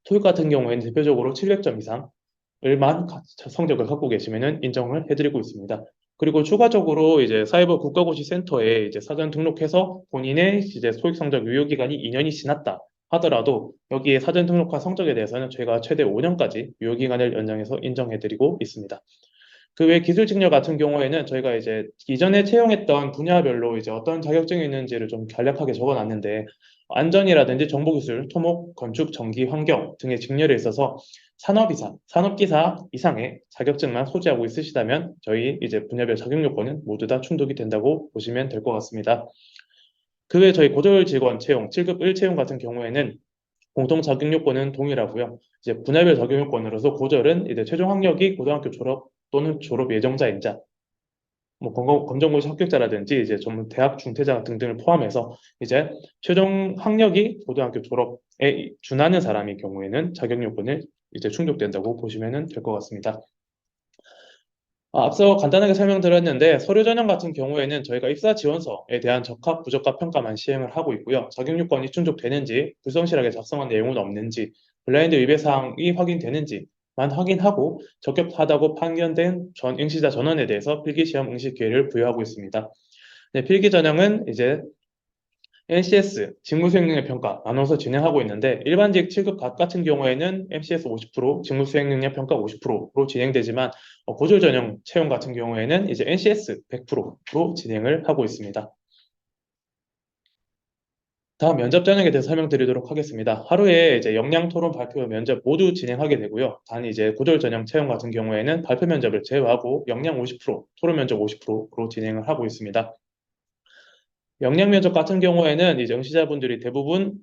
토익 같은 경우에는 대표적으로 700점 이상을만 성적을 갖고 계시면은 인정을 해드리고 있습니다. 그리고 추가적으로 이제 사이버 국가고시 센터에 이제 사전 등록해서 본인의 이제 토익 성적 유효 기간이 2년이 지났다 하더라도 여기에 사전 등록한 성적에 대해서는 저희가 최대 5년까지 유효 기간을 연장해서 인정해드리고 있습니다. 그 외 기술 직렬 같은 경우에는 저희가 이제 이전에 채용했던 분야별로 이제 어떤 자격증이 있는지를 좀 간략하게 적어놨는데 안전이라든지 정보기술, 토목, 건축, 전기, 환경 등의 직렬에 있어서 산업이사, 산업기사 이상의 자격증만 소지하고 있으시다면 저희 이제 분야별 자격 요건은 모두 다 충족이 된다고 보시면 될 것 같습니다. 그 외 저희 고졸 직원 채용, 7급 1 채용 같은 경우에는 공통 자격 요건은 동일하고요. 이제 분야별 자격 요건으로서 고졸은 이제 최종 학력이 고등학교 졸업 또는 졸업 예정자인 자, 뭐 검정고시 합격자라든지 이제 전문 대학 중퇴자 등등을 포함해서 이제 최종 학력이 고등학교 졸업에 준하는 사람의 경우에는 자격 요건을 이제 충족된다고 보시면 될 것 같습니다. 앞서 간단하게 설명드렸는데 서류 전형 같은 경우에는 저희가 입사 지원서에 대한 적합, 부적합 평가만 시행을 하고 있고요. 자격 요건이 충족되는지, 불성실하게 작성한 내용은 없는지, 블라인드 위배 사항이 확인되는지만 확인하고 적격하다고 판결된 전 응시자 전원에 대해서 필기시험 응시 기회를 부여하고 있습니다. 네, 필기 전형은 이제 NCS, 직무수행능력 평가 나눠서 진행하고 있는데 일반직 7급 같은 경우에는 MCS 50%, 직무수행능력 평가 50%로 진행되지만 고졸 전형 채용 같은 경우에는 이제 NCS 100%로 진행을 하고 있습니다. 다음 면접 전형에 대해서 설명드리도록 하겠습니다. 하루에 이제 역량 토론 발표 면접 모두 진행하게 되고요. 단 이제 고졸 전형 채용 같은 경우에는 발표 면접을 제외하고 역량 50%, 토론 면접 50%로 진행을 하고 있습니다. 역량 면접 같은 경우에는 이제 응시자분들이 대부분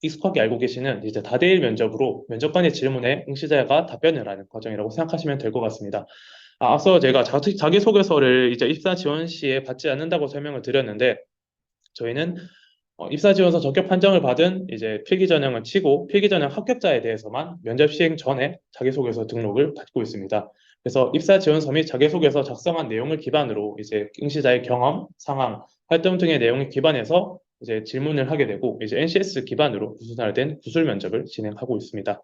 익숙하게 알고 계시는 이제 다대일 면접으로 면접관의 질문에 응시자가 답변을 하는 과정이라고 생각하시면 될 것 같습니다. 앞서 제가 자기소개서를 이제 입사 지원 시에 받지 않는다고 설명을 드렸는데 저희는 입사 지원서 적격 판정을 받은 이제 필기 전형을 치고 필기 전형 합격자에 대해서만 면접 시행 전에 자기소개서 등록을 받고 있습니다. 그래서 입사 지원서 및 자기소개서 작성한 내용을 기반으로 이제 응시자의 경험, 상황, 활동 등의 내용을 기반해서 이제 질문을 하게 되고 이제 NCS 기반으로 구순화된 구술 면접을 진행하고 있습니다.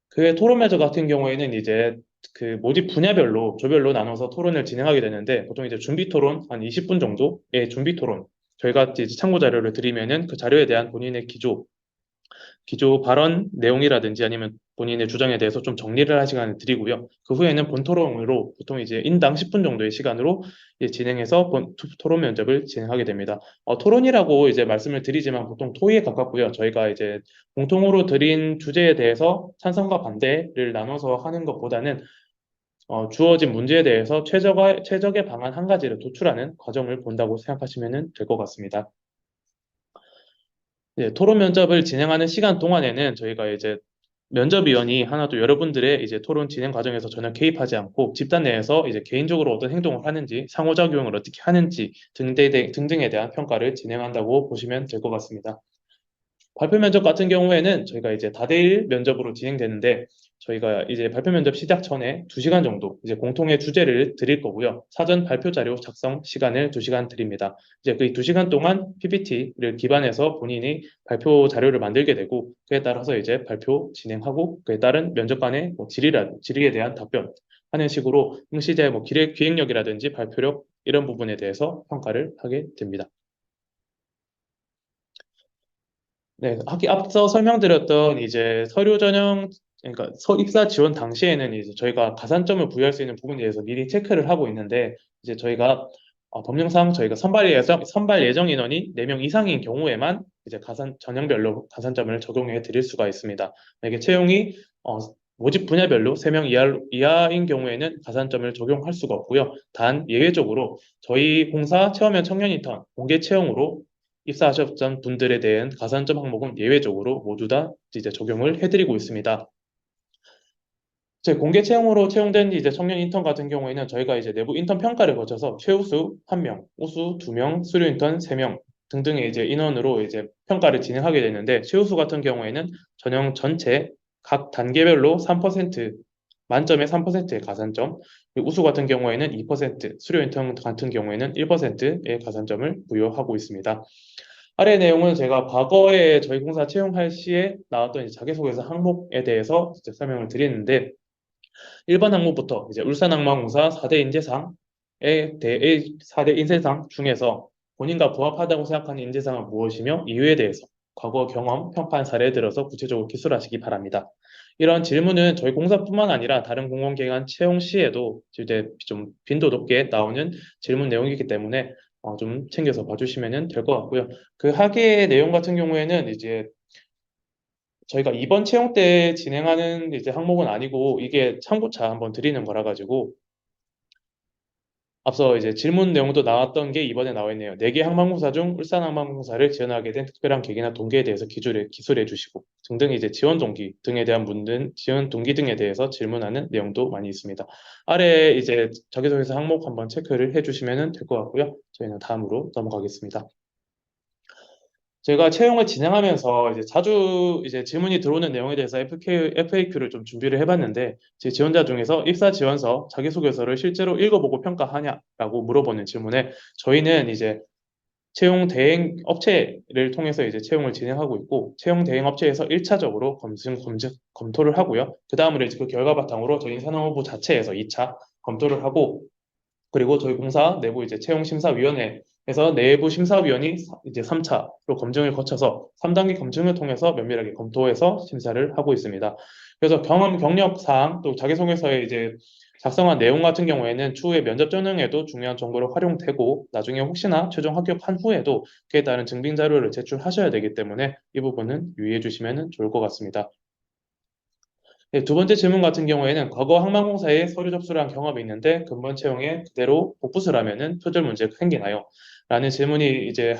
그 외 토론 면접 같은 경우에는 이제 그 모집 분야별로 조별로 나눠서 토론을 진행하게 되는데 보통 이제 준비 토론 한 20분 정도의 준비 토론 저희가 이제 참고 자료를 드리면은 그 자료에 대한 본인의 기조 발언 내용이라든지 아니면 본인의 주장에 대해서 좀 정리를 할 시간을 드리고요. 그 후에는 본 토론으로 보통 이제 인당 10분 정도의 시간으로 이제 진행해서 토론 면접을 진행하게 됩니다. 토론이라고 이제 말씀을 드리지만 보통 토의에 가깝고요. 저희가 이제 공통으로 드린 주제에 대해서 찬성과 반대를 나눠서 하는 것보다는 주어진 문제에 대해서 최적의 방안 한 가지를 도출하는 과정을 본다고 생각하시면 될 것 같습니다. 네, 토론 면접을 진행하는 시간 동안에는 저희가 이제 면접위원이 하나도 여러분들의 이제 토론 진행 과정에서 전혀 개입하지 않고 집단 내에서 이제 개인적으로 어떤 행동을 하는지, 상호작용을 어떻게 하는지 등등에 대한 평가를 진행한다고 보시면 될 것 같습니다. 발표 면접 같은 경우에는 저희가 이제 다대일 면접으로 진행되는데 저희가 이제 발표 면접 시작 전에 2시간 정도 이제 공통의 주제를 드릴 거고요. 사전 발표 자료 작성 시간을 2시간 드립니다. 이제 그 2시간 동안 PPT를 기반해서 본인이 발표 자료를 만들게 되고 그에 따라서 이제 발표 진행하고 그에 따른 면접관의 뭐 질의에 대한 답변 하는 식으로 응시자의 뭐 기획력이라든지 발표력 이런 부분에 대해서 평가를 하게 됩니다. 네, 앞서 설명드렸던 이제 서류 전형, 그러니까 입사 지원 당시에는 이제 저희가 가산점을 부여할 수 있는 부분에 대해서 미리 체크를 하고 있는데, 이제 저희가 법령상 저희가 선발 예정 인원이 4명 이상인 경우에만 이제 전형별로 가산점을 적용해 드릴 수가 있습니다. 이게 채용이 모집 분야별로 3명 이하인 경우에는 가산점을 적용할 수가 없고요. 단 예외적으로 저희 공사 체험형 청년 인턴 공개 채용으로 입사하셨던 분들에 대한 가산점 항목은 예외적으로 모두 다 이제 적용을 해드리고 있습니다. 제 공개 채용으로 채용된 이제 청년 인턴 같은 경우에는 저희가 이제 내부 인턴 평가를 거쳐서 최우수 1명, 우수 2명, 수료 인턴 3명 등등의 이제 인원으로 이제 평가를 진행하게 되는데 최우수 같은 경우에는 전형 전체 각 단계별로 3% 만점에 3%의 가산점, 그리고 우수 같은 경우에는 2%, 수료 인턴 같은 경우에는 1%의 가산점을 부여하고 있습니다. 아래 내용은 제가 과거에 저희 공사 채용할 시에 나왔던 이제 자기소개서 항목에 대해서 이제 설명을 드리는데 1번 항목부터 이제 울산항만공사 4대 인재상에 대해 4대 인재상 중에서 본인과 부합하다고 생각하는 인재상은 무엇이며 이유에 대해서 과거 경험, 평가한 사례에 들어서 구체적으로 기술하시기 바랍니다. 이런 질문은 저희 공사뿐만 아니라 다른 공공기관 채용 시에도 이제 좀 빈도 높게 나오는 질문 내용이기 때문에 좀 챙겨서 봐주시면 될 것 같고요. 그 학예 내용 같은 경우에는 이제 저희가 이번 채용 때 진행하는 이제 항목은 아니고 이게 참고차 한번 드리는 거라 가지고 앞서 이제 질문 내용도 나왔던 게 이번에 나와 있네요. 4개 항만공사 중 울산항만공사를 지원하게 된 특별한 계기나 동기에 대해서 기술해 주시고 등등 이제 지원 동기 등에 대한 문든 지원 동기 등에 대해서 질문하는 내용도 많이 있습니다. 아래 이제 자기소개서 항목 한번 체크를 해주시면 될 것 같고요. 저희는 다음으로 넘어가겠습니다. 제가 채용을 진행하면서 이제 자주 이제 질문이 들어오는 내용에 대해서 FAQ를 좀 준비를 해봤는데 제 지원자 중에서 입사 지원서, 자기소개서를 실제로 읽어보고 평가하냐라고 물어보는 질문에 저희는 이제 채용 대행 업체를 통해서 이제 채용을 진행하고 있고 채용 대행 업체에서 1차적으로 검토를 하고요. 그 다음으로 이제 그 결과 바탕으로 저희 인사노무 자체에서 2차 검토를 하고 그리고 저희 공사 내부 이제 채용심사위원회에서 내부 심사위원이 이제 3차로 검증을 거쳐서 3단계 검증을 통해서 면밀하게 검토해서 심사를 하고 있습니다. 그래서 경험, 경력 사항, 또 자기소개서에 이제 작성한 내용 같은 경우에는 추후에 면접 전형에도 중요한 정보로 활용되고 나중에 혹시나 최종 합격한 후에도 그에 따른 증빙 자료를 제출하셔야 되기 때문에 이 부분은 유의해 주시면 좋을 것 같습니다. 네, 두 번째 질문 같은 경우에는 과거 항만공사에 서류 접수를 한 경험이 있는데 근본 채용에 그대로 복붙을 하면은 표절 문제가 생기나요? 라는 질문이 이제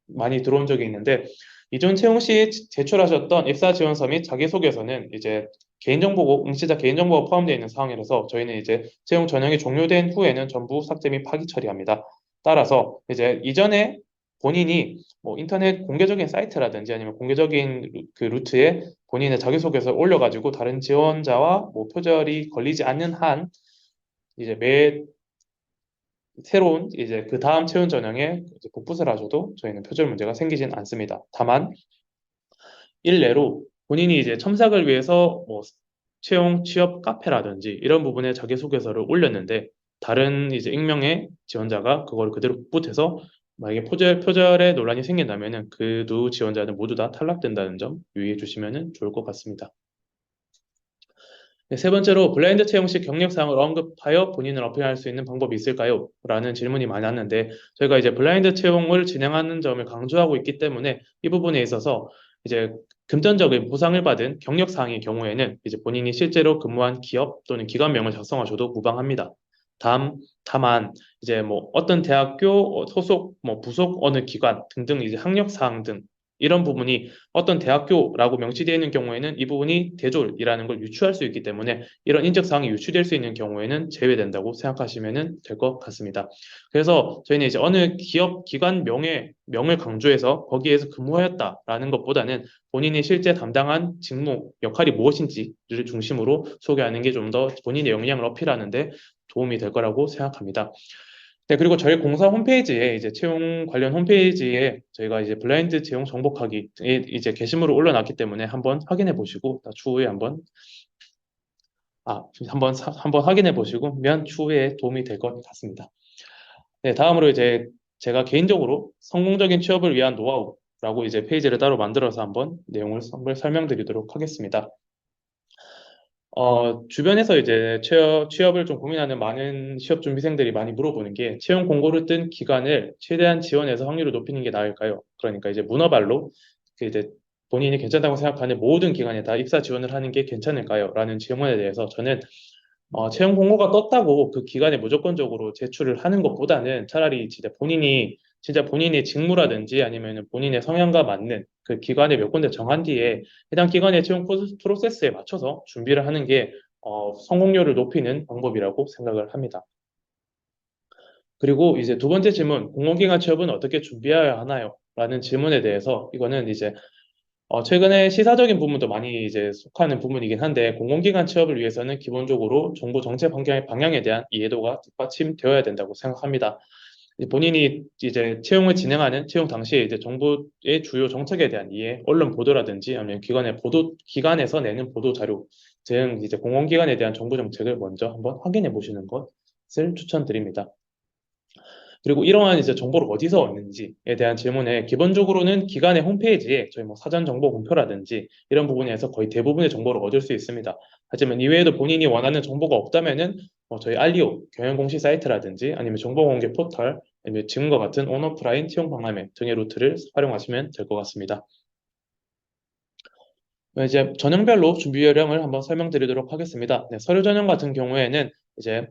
많이 들어온 적이 있는데 이전 채용 시 제출하셨던 입사 지원서 및 자기소개서는 이제 개인정보고 응시자 개인정보가 포함되어 있는 사항이라서 저희는 이제 채용 전형이 종료된 후에는 전부 삭제 및 파기 처리합니다. 따라서 이제 이전에 본인이 뭐 인터넷 공개적인 사이트라든지 아니면 공개적인 그 루트에 본인의 자기소개서를 올려가지고 다른 지원자와 뭐 표절이 걸리지 않는 한 이제 매 새로운 이제 그 다음 채용 전형에 이제 복붙을 하셔도 저희는 표절 문제가 생기진 않습니다. 다만 일례로 본인이 이제 첨삭을 위해서 뭐 채용 취업 카페라든지 이런 부분에 자기소개서를 올렸는데 다른 이제 익명의 지원자가 그걸 그대로 복붙해서 만약에 표절의 논란이 생긴다면은 그 두 지원자는 모두 다 탈락된다는 점 유의해 주시면 좋을 것 같습니다. 네, 세 번째로 블라인드 채용 시 경력 사항을 언급하여 본인을 어필할 수 있는 방법이 있을까요? 라는 질문이 많았는데 저희가 이제 블라인드 채용을 진행하는 점을 강조하고 있기 때문에 이 부분에 있어서 이제 금전적인 보상을 받은 경력 사항의 경우에는 이제 본인이 실제로 근무한 기업 또는 기관명을 작성하셔도 무방합니다. 다만 이제 뭐 어떤 대학교 소속 뭐 부속 어느 기관 등등 이제 학력 사항 등 이런 부분이 어떤 대학교라고 명시되어 있는 경우에는 이 부분이 대졸이라는 걸 유추할 수 있기 때문에 이런 인적 사항이 유추될 수 있는 경우에는 제외된다고 생각하시면 될 것 같습니다. 그래서 저희는 이제 어느 기업 기관 명을 강조해서 거기에서 근무하였다라는 것보다는 본인이 실제 담당한 직무 역할이 무엇인지를 중심으로 소개하는 게 좀 더 본인의 역량을 어필하는데 도움이 될 거라고 생각합니다. 네, 그리고 저희 공사 홈페이지에 이제 채용 관련 홈페이지에 저희가 이제 블라인드 채용 정복하기 이제 게시물을 올려놨기 때문에 한번 확인해 보시고 추후에 한번 확인해 보시면 추후에 도움이 될 것 같습니다. 네, 다음으로 이제 제가 개인적으로 성공적인 취업을 위한 노하우라고 이제 페이지를 따로 만들어서 한번 내용을 설명드리도록 하겠습니다. 주변에서 이제 취업을 좀 고민하는 많은 취업 준비생들이 많이 물어보는 게 채용 공고를 뜬 기간을 최대한 지원해서 확률을 높이는 게 나을까요? 그러니까 이제 문어발로 이제 본인이 괜찮다고 생각하는 모든 기관에 다 입사 지원을 하는 게 괜찮을까요? 라는 질문에 대해서 저는 채용 공고가 떴다고 그 기간에 무조건적으로 제출을 하는 것보다는 차라리 진짜 본인의 직무라든지 아니면 본인의 성향과 맞는 그 기관에 몇 군데 정한 뒤에 해당 기관의 채용 프로세스에 맞춰서 준비를 하는 게 성공률을 높이는 방법이라고 생각을 합니다. 그리고 이제 두 번째 질문, 공공기관 취업은 어떻게 준비해야 하나요? 라는 질문에 대해서 이거는 이제 최근에 시사적인 부분도 많이 이제 속하는 부분이긴 한데 공공기관 취업을 위해서는 기본적으로 정부 정책 방향에 대한 이해도가 뒷받침되어야 된다고 생각합니다. 이제 본인이 이제 채용을 진행하는 채용 당시에 이제 정부의 주요 정책에 대한 이해, 언론 보도라든지 아니면 기관에서 내는 보도 자료 등 이제 공공기관에 대한 정부 정책을 먼저 한번 확인해 보시는 것을 추천드립니다. 그리고 이러한 이제 정보를 어디서 얻는지에 대한 질문에 기본적으로는 기관의 홈페이지에 저희 뭐 사전 정보 공표라든지 이런 부분에서 거의 대부분의 정보를 얻을 수 있습니다. 하지만 이외에도 본인이 원하는 정보가 없다면은 저희 알리오 경영 공식 사이트라든지 아니면 정보 공개 포털 아니면 지금과 같은 온오프라인 채용 박람회 등의 루트를 활용하시면 될 것 같습니다. 이제 전형별로 준비 요령을 한번 설명드리도록 하겠습니다. 네, 서류 전형 같은 경우에는 이제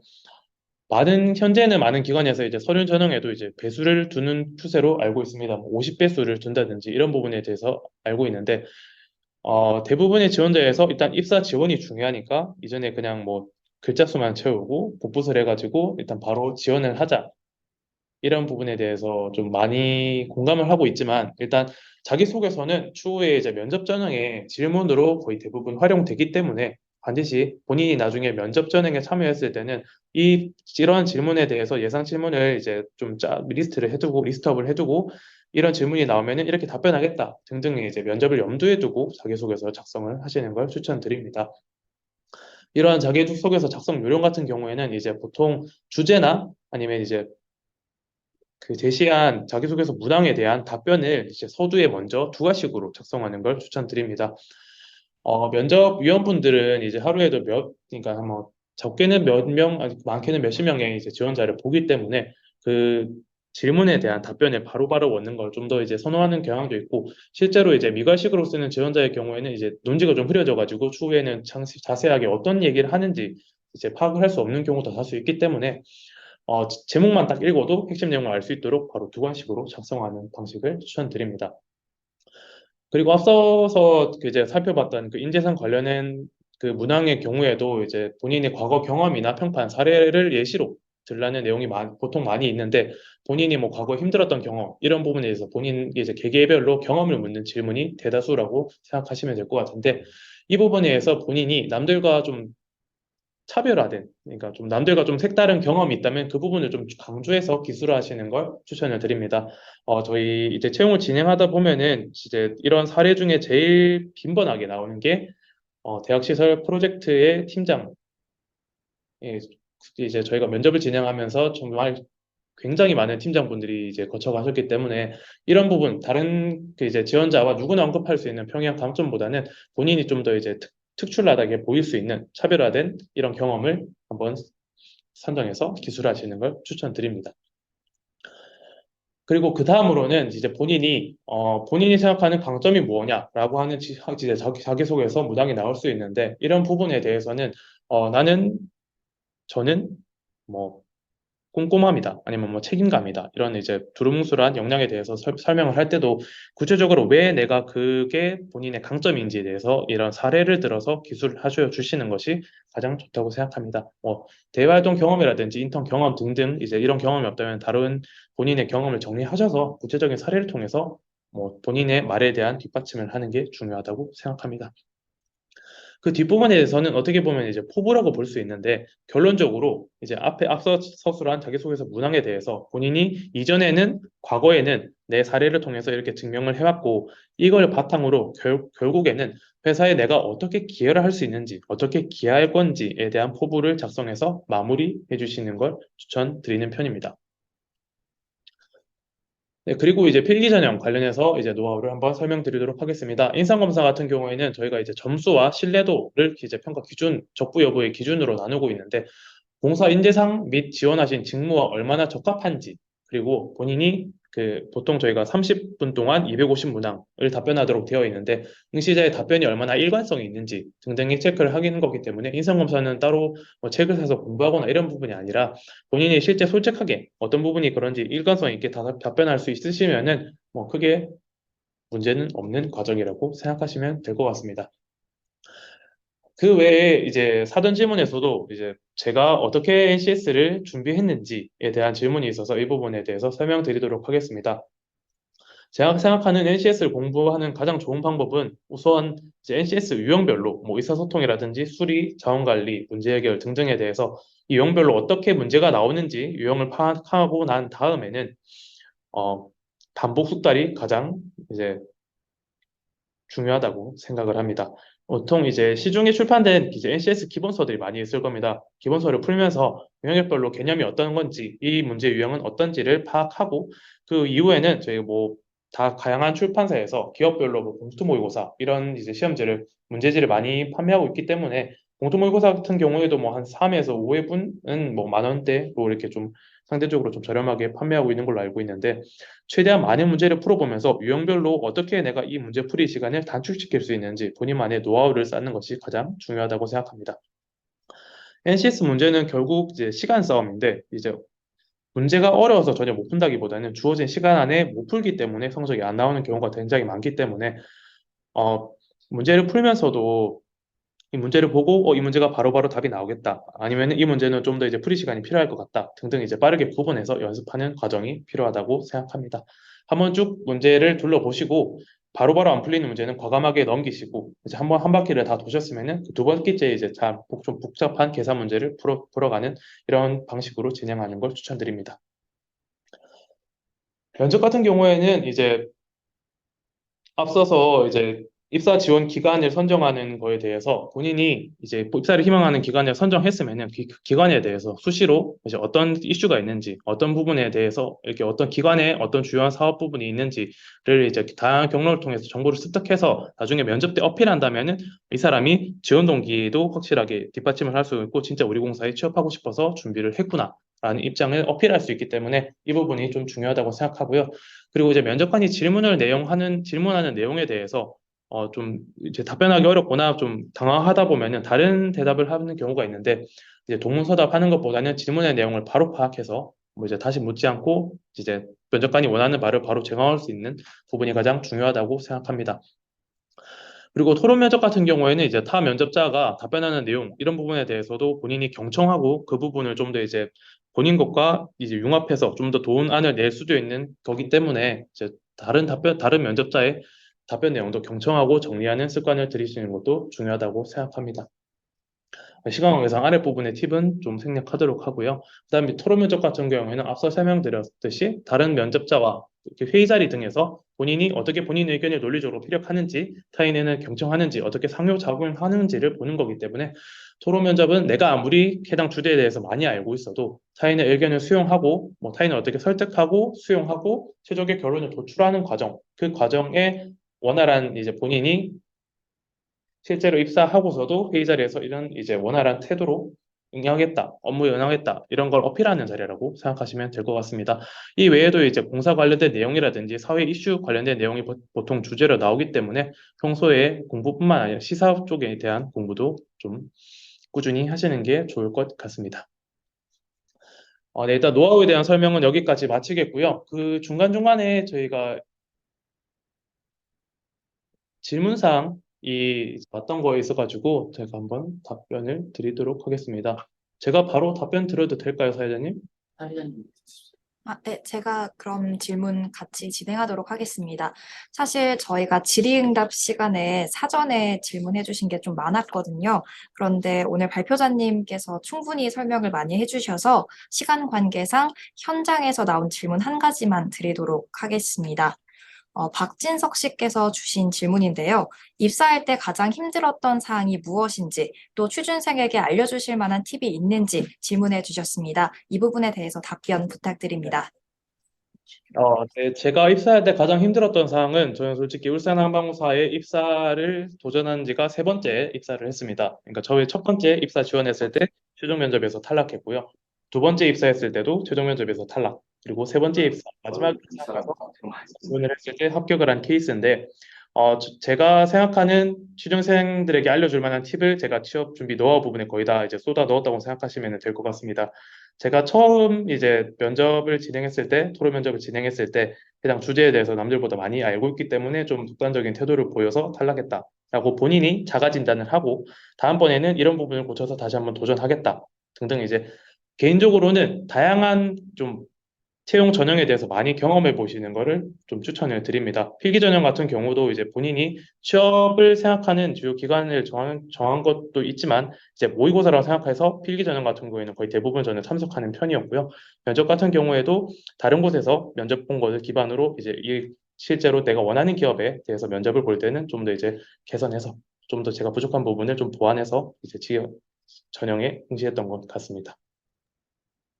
현재는 많은 기관에서 이제 서류 전형에도 이제 배수를 두는 추세로 알고 있습니다. 50배수를 둔다든지 이런 부분에 대해서 알고 있는데, 대부분의 지원자에서 일단 입사 지원이 중요하니까 이전에 그냥 뭐 글자 수만 채우고 복붙을 해가지고 일단 바로 지원을 하자. 이런 부분에 대해서 좀 많이 공감을 하고 있지만 일단 자기소개서는 추후에 이제 면접 전형의 질문으로 거의 대부분 활용되기 때문에 반드시 본인이 나중에 면접 전형에 참여했을 때는 이러한 질문에 대해서 예상 질문을 이제 좀 리스트업을 해두고 이런 질문이 나오면은 이렇게 답변하겠다 등등의 이제 면접을 염두에 두고 자기소개서 작성을 하시는 걸 추천드립니다. 이러한 자기소개서 작성 요령 같은 경우에는 이제 보통 주제나 아니면 이제 그 제시한 자기소개서 문항에 대한 답변을 이제 서두에 먼저 두 가식으로 작성하는 걸 추천드립니다. 면접위원분들은 이제 하루에도 그러니까 뭐 적게는 몇 명, 아니 많게는 몇십 명의 이제 지원자를 보기 때문에 그 질문에 대한 답변을 바로바로 얻는 걸 좀 더 이제 선호하는 경향도 있고, 실제로 이제 미괄식으로 쓰는 지원자의 경우에는 이제 논지가 좀 흐려져가지고 추후에는 자세하게 어떤 얘기를 하는지 이제 파악을 할 수 없는 경우도 다수 있기 때문에 제목만 딱 읽어도 핵심 내용을 알 수 있도록 바로 두 관식으로 작성하는 방식을 추천드립니다. 그리고 앞서서 그 이제 살펴봤던 그 인재상 관련된 그 문항의 경우에도 이제 본인의 과거 경험이나 평판 사례를 예시로 들라는 내용이 보통 많이 있는데, 본인이 뭐 과거 힘들었던 경험 이런 부분에 대해서 본인 이제 개개별로 경험을 묻는 질문이 대다수라고 생각하시면 될 것 같은데, 이 부분에 대해서 본인이 남들과 좀 차별화된, 그러니까 좀 남들과 좀 색다른 경험이 있다면 그 부분을 좀 강조해서 기술화하시는 걸 추천을 드립니다. 저희 이제 채용을 진행하다 보면은 이제 이런 사례 중에 제일 빈번하게 나오는 게 대학시설 프로젝트의 팀장. 예, 이제 저희가 면접을 진행하면서 정말 굉장히 많은 팀장분들이 이제 거쳐가셨기 때문에 이런 부분 다른 그 이제 지원자와 누구나 언급할 수 있는 평이한 강점보다는 본인이 좀 더 이제 특출나게 보일 수 있는 차별화된 이런 경험을 한번 선정해서 기술하시는 걸 추천드립니다. 그리고 그 다음으로는 이제 본인이 생각하는 강점이 뭐냐라고 하는 이제 자기소개서 문항이 나올 수 있는데, 이런 부분에 대해서는 저는 뭐 꼼꼼함이다 아니면 뭐 책임감이다 이런 이제 두루뭉술한 역량에 대해서 설명을 할 때도 구체적으로 왜 내가 그게 본인의 강점인지에 대해서 이런 사례를 들어서 기술하셔 주시는 것이 가장 좋다고 생각합니다. 뭐 대외활동 경험이라든지 인턴 경험 등등 이제 이런 경험이 없다면 다른 본인의 경험을 정리하셔서 구체적인 사례를 통해서 뭐 본인의 말에 대한 뒷받침을 하는 게 중요하다고 생각합니다. 그 뒷부분에 대해서는 어떻게 보면 이제 포부라고 볼 수 있는데, 결론적으로 이제 앞서 서술한 자기소개서 문항에 대해서 본인이 과거에는 내 사례를 통해서 이렇게 증명을 해왔고, 이걸 바탕으로 결국에는 회사에 내가 어떻게 기여를 할 수 있는지, 어떻게 기여할 건지에 대한 포부를 작성해서 마무리해 주시는 걸 추천드리는 편입니다. 네, 그리고 이제 필기 전형 관련해서 이제 노하우를 한번 설명드리도록 하겠습니다. 인상검사 같은 경우에는 저희가 이제 점수와 신뢰도를 이제 평가 기준, 적부 여부의 기준으로 나누고 있는데, 봉사 인재상 및 지원하신 직무와 얼마나 적합한지, 그리고 본인이 보통 저희가 30분 동안 250문항을 답변하도록 되어 있는데 응시자의 답변이 얼마나 일관성이 있는지 등등의 체크를 하는 거기 때문에 인성검사는 따로 뭐 책을 사서 공부하거나 이런 부분이 아니라 본인이 실제 솔직하게 어떤 부분이 그런지 일관성 있게 답변할 수 있으시면은 뭐 크게 문제는 없는 과정이라고 생각하시면 될 것 같습니다. 그 외에 이제 사전 질문에서도 이제 제가 어떻게 NCS를 준비했는지에 대한 질문이 있어서 이 부분에 대해서 설명드리도록 하겠습니다. 제가 생각하는 NCS를 공부하는 가장 좋은 방법은 우선 이제 NCS 유형별로 뭐 의사소통이라든지 수리, 자원관리, 문제 해결 등등에 대해서 이 유형별로 어떻게 문제가 나오는지 유형을 파악하고 난 다음에는 어, 반복 숙달이 가장 이제 중요하다고 생각을 합니다. 보통 이제 시중에 출판된 이제 NCS 기본서들이 많이 있을 겁니다. 기본서를 풀면서 영역별로 개념이 어떤 건지, 이 문제 유형은 어떤지를 파악하고 그 이후에는 저희 뭐 다 다양한 출판사에서 기업별로 뭐 봉투 모의고사 이런 이제 시험지를 문제지를 많이 판매하고 있기 때문에 봉투 모의고사 같은 경우에도 뭐 한 3에서 5회분은 뭐 10,000원대로 이렇게 좀 상대적으로 좀 저렴하게 판매하고 있는 걸로 알고 있는데 최대한 많은 문제를 풀어보면서 유형별로 어떻게 내가 이 문제 풀이 시간을 단축시킬 수 있는지 본인만의 노하우를 쌓는 것이 가장 중요하다고 생각합니다. NCS 문제는 결국 이제 시간 싸움인데 이제 문제가 어려워서 전혀 못 푼다기보다는 주어진 시간 안에 못 풀기 때문에 성적이 안 나오는 경우가 굉장히 많기 때문에 어, 문제를 풀면서도 이 문제를 보고 이 문제가 바로바로 답이 나오겠다. 아니면 이 문제는 좀 더 이제 풀이 시간이 필요할 것 같다. 등등 이제 빠르게 구분해서 연습하는 과정이 필요하다고 생각합니다. 한번 쭉 문제를 둘러보시고 바로바로 안 풀리는 문제는 과감하게 넘기시고 이제 한번 한 바퀴를 다 도셨으면은 두 번째째 이제 좀 복잡한 계산 문제를 풀어가는 이런 방식으로 진행하는 걸 추천드립니다. 면접 같은 경우에는 이제 앞서서 이제 입사 지원 기간을 선정하는 거에 대해서 본인이 이제 입사를 희망하는 기간을 선정했으면은 그 기간에 대해서 수시로 이제 어떤 이슈가 있는지, 어떤 부분에 대해서 이렇게 어떤 기관에 어떤 주요한 사업 부분이 있는지를 이제 다양한 경로를 통해서 정보를 습득해서 나중에 면접 때 어필한다면은 이 사람이 지원 동기도 확실하게 뒷받침을 할 수 있고 진짜 우리 공사에 취업하고 싶어서 준비를 했구나. 라는 입장을 어필할 수 있기 때문에 이 부분이 좀 중요하다고 생각하고요. 그리고 이제 면접관이 질문하는 내용에 대해서 좀 이제 답변하기 어렵거나 좀 당황하다 보면은 다른 대답을 하는 경우가 있는데 이제 동문서답 하는 것보다는 질문의 내용을 바로 파악해서 뭐 이제 다시 묻지 않고 이제 면접관이 원하는 말을 바로 제공할 수 있는 부분이 가장 중요하다고 생각합니다. 그리고 토론 면접 같은 경우에는 이제 타 면접자가 답변하는 내용 이런 부분에 대해서도 본인이 경청하고 그 부분을 좀 더 이제 본인 것과 이제 융합해서 좀 더 좋은 안을 낼 수도 있는 거기 때문에 이제 다른 면접자의 답변 내용도 경청하고 정리하는 습관을 들이시는 것도 중요하다고 생각합니다. 시간 관계상 아랫부분의 팁은 좀 생략하도록 하고요. 그다음에 토론 면접 같은 경우에는 앞서 설명드렸듯이 다른 면접자와 이렇게 회의 자리 등에서 본인이 어떻게 본인 의견을 논리적으로 피력하는지, 타인에는 경청하는지, 어떻게 상호작용하는지를 보는 거기 때문에 토론 면접은 내가 아무리 해당 주제에 대해서 많이 알고 있어도 타인의 의견을 수용하고, 뭐 타인을 어떻게 설득하고 수용하고 최종의 결론을 도출하는 과정, 그 과정에 원활한 이제 본인이 실제로 입사하고서도 회의 자리에서 이런 이제 원활한 태도로 응하겠다, 업무에 응하겠다 이런 걸 어필하는 자리라고 생각하시면 될 것 같습니다. 이 외에도 이제 공사 관련된 내용이라든지 사회 이슈 관련된 내용이 보통 주제로 나오기 때문에 평소에 공부뿐만 아니라 시사 쪽에 대한 공부도 좀 꾸준히 하시는 게 좋을 것 같습니다. 네, 일단 노하우에 대한 설명은 여기까지 마치겠고요. 그 중간중간에 저희가 질문사항이 왔던 거에 있어가지고 제가 한번 답변을 드리도록 하겠습니다. 제가 바로 답변 드려도 될까요, 사회자님? 네, 제가 그럼 질문 같이 진행하도록 하겠습니다. 사실 저희가 질의응답 시간에 사전에 질문해 주신 게 좀 많았거든요. 그런데 오늘 발표자님께서 충분히 설명을 많이 해주셔서 시간 관계상 현장에서 나온 질문 한 가지만 드리도록 하겠습니다. 박진석 씨께서 주신 질문인데요. 입사할 때 가장 힘들었던 사항이 무엇인지, 또 취준생에게 알려주실 만한 팁이 있는지 질문해 주셨습니다. 이 부분에 대해서 답변 부탁드립니다. 네, 제가 입사할 때 가장 힘들었던 사항은 저는 솔직히 울산항공사에 입사를 도전한 지가 세 번째 입사를 했습니다. 그러니까 저의 첫 번째 입사 지원했을 때 최종 면접에서 탈락했고요. 두 번째 입사했을 때도 최종 면접에서 탈락. 그리고 세 번째 입사, 마지막 입사 가서 지원을 했을 때 합격을 한 케이스인데 제가 생각하는 취준생들에게 알려줄 만한 팁을 제가 취업 준비 노하우 부분에 거의 다 이제 쏟아 넣었다고 생각하시면 될 것 같습니다. 제가 처음 이제 면접을 진행했을 때, 토론 면접을 진행했을 때 해당 주제에 대해서 남들보다 많이 알고 있기 때문에 좀 독단적인 태도를 보여서 탈락했다라고 본인이 자가 진단을 하고 다음번에는 이런 부분을 고쳐서 다시 한번 도전하겠다 등등 이제 개인적으로는 다양한 좀 채용 전형에 대해서 많이 경험해 보시는 거를 좀 추천을 드립니다. 필기 전형 같은 경우도 이제 본인이 취업을 생각하는 주요 기관을 정한 것도 있지만 이제 모의고사라고 생각해서 필기 전형 같은 경우에는 거의 대부분 저는 참석하는 편이었고요. 면접 같은 경우에도 다른 곳에서 면접 본 것을 기반으로 이제 실제로 내가 원하는 기업에 대해서 면접을 볼 때는 좀 더 이제 개선해서 좀 더 제가 부족한 부분을 좀 보완해서 이제 지역 전형에 응시했던 것 같습니다.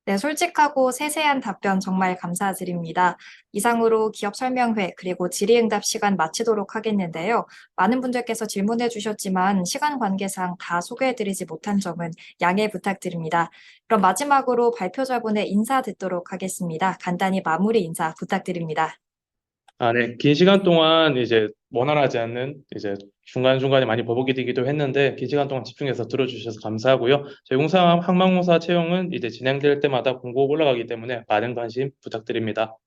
네, 솔직하고 세세한 답변 정말 감사드립니다. 이상으로 기업 설명회 그리고 질의응답 시간 마치도록 하겠는데요. 많은 분들께서 질문해 주셨지만 시간 관계상 다 소개해드리지 못한 점은 양해 부탁드립니다. 그럼 마지막으로 발표자분의 인사 듣도록 하겠습니다. 간단히 마무리 인사 부탁드립니다. 네. 긴 시간 동안 이제 원활하지 않는 이제 중간중간에 많이 버벅이 되기도 했는데 긴 시간 동안 집중해서 들어주셔서 감사하고요. 저희 항만공사 채용은 이제 진행될 때마다 공고 올라가기 때문에 많은 관심 부탁드립니다.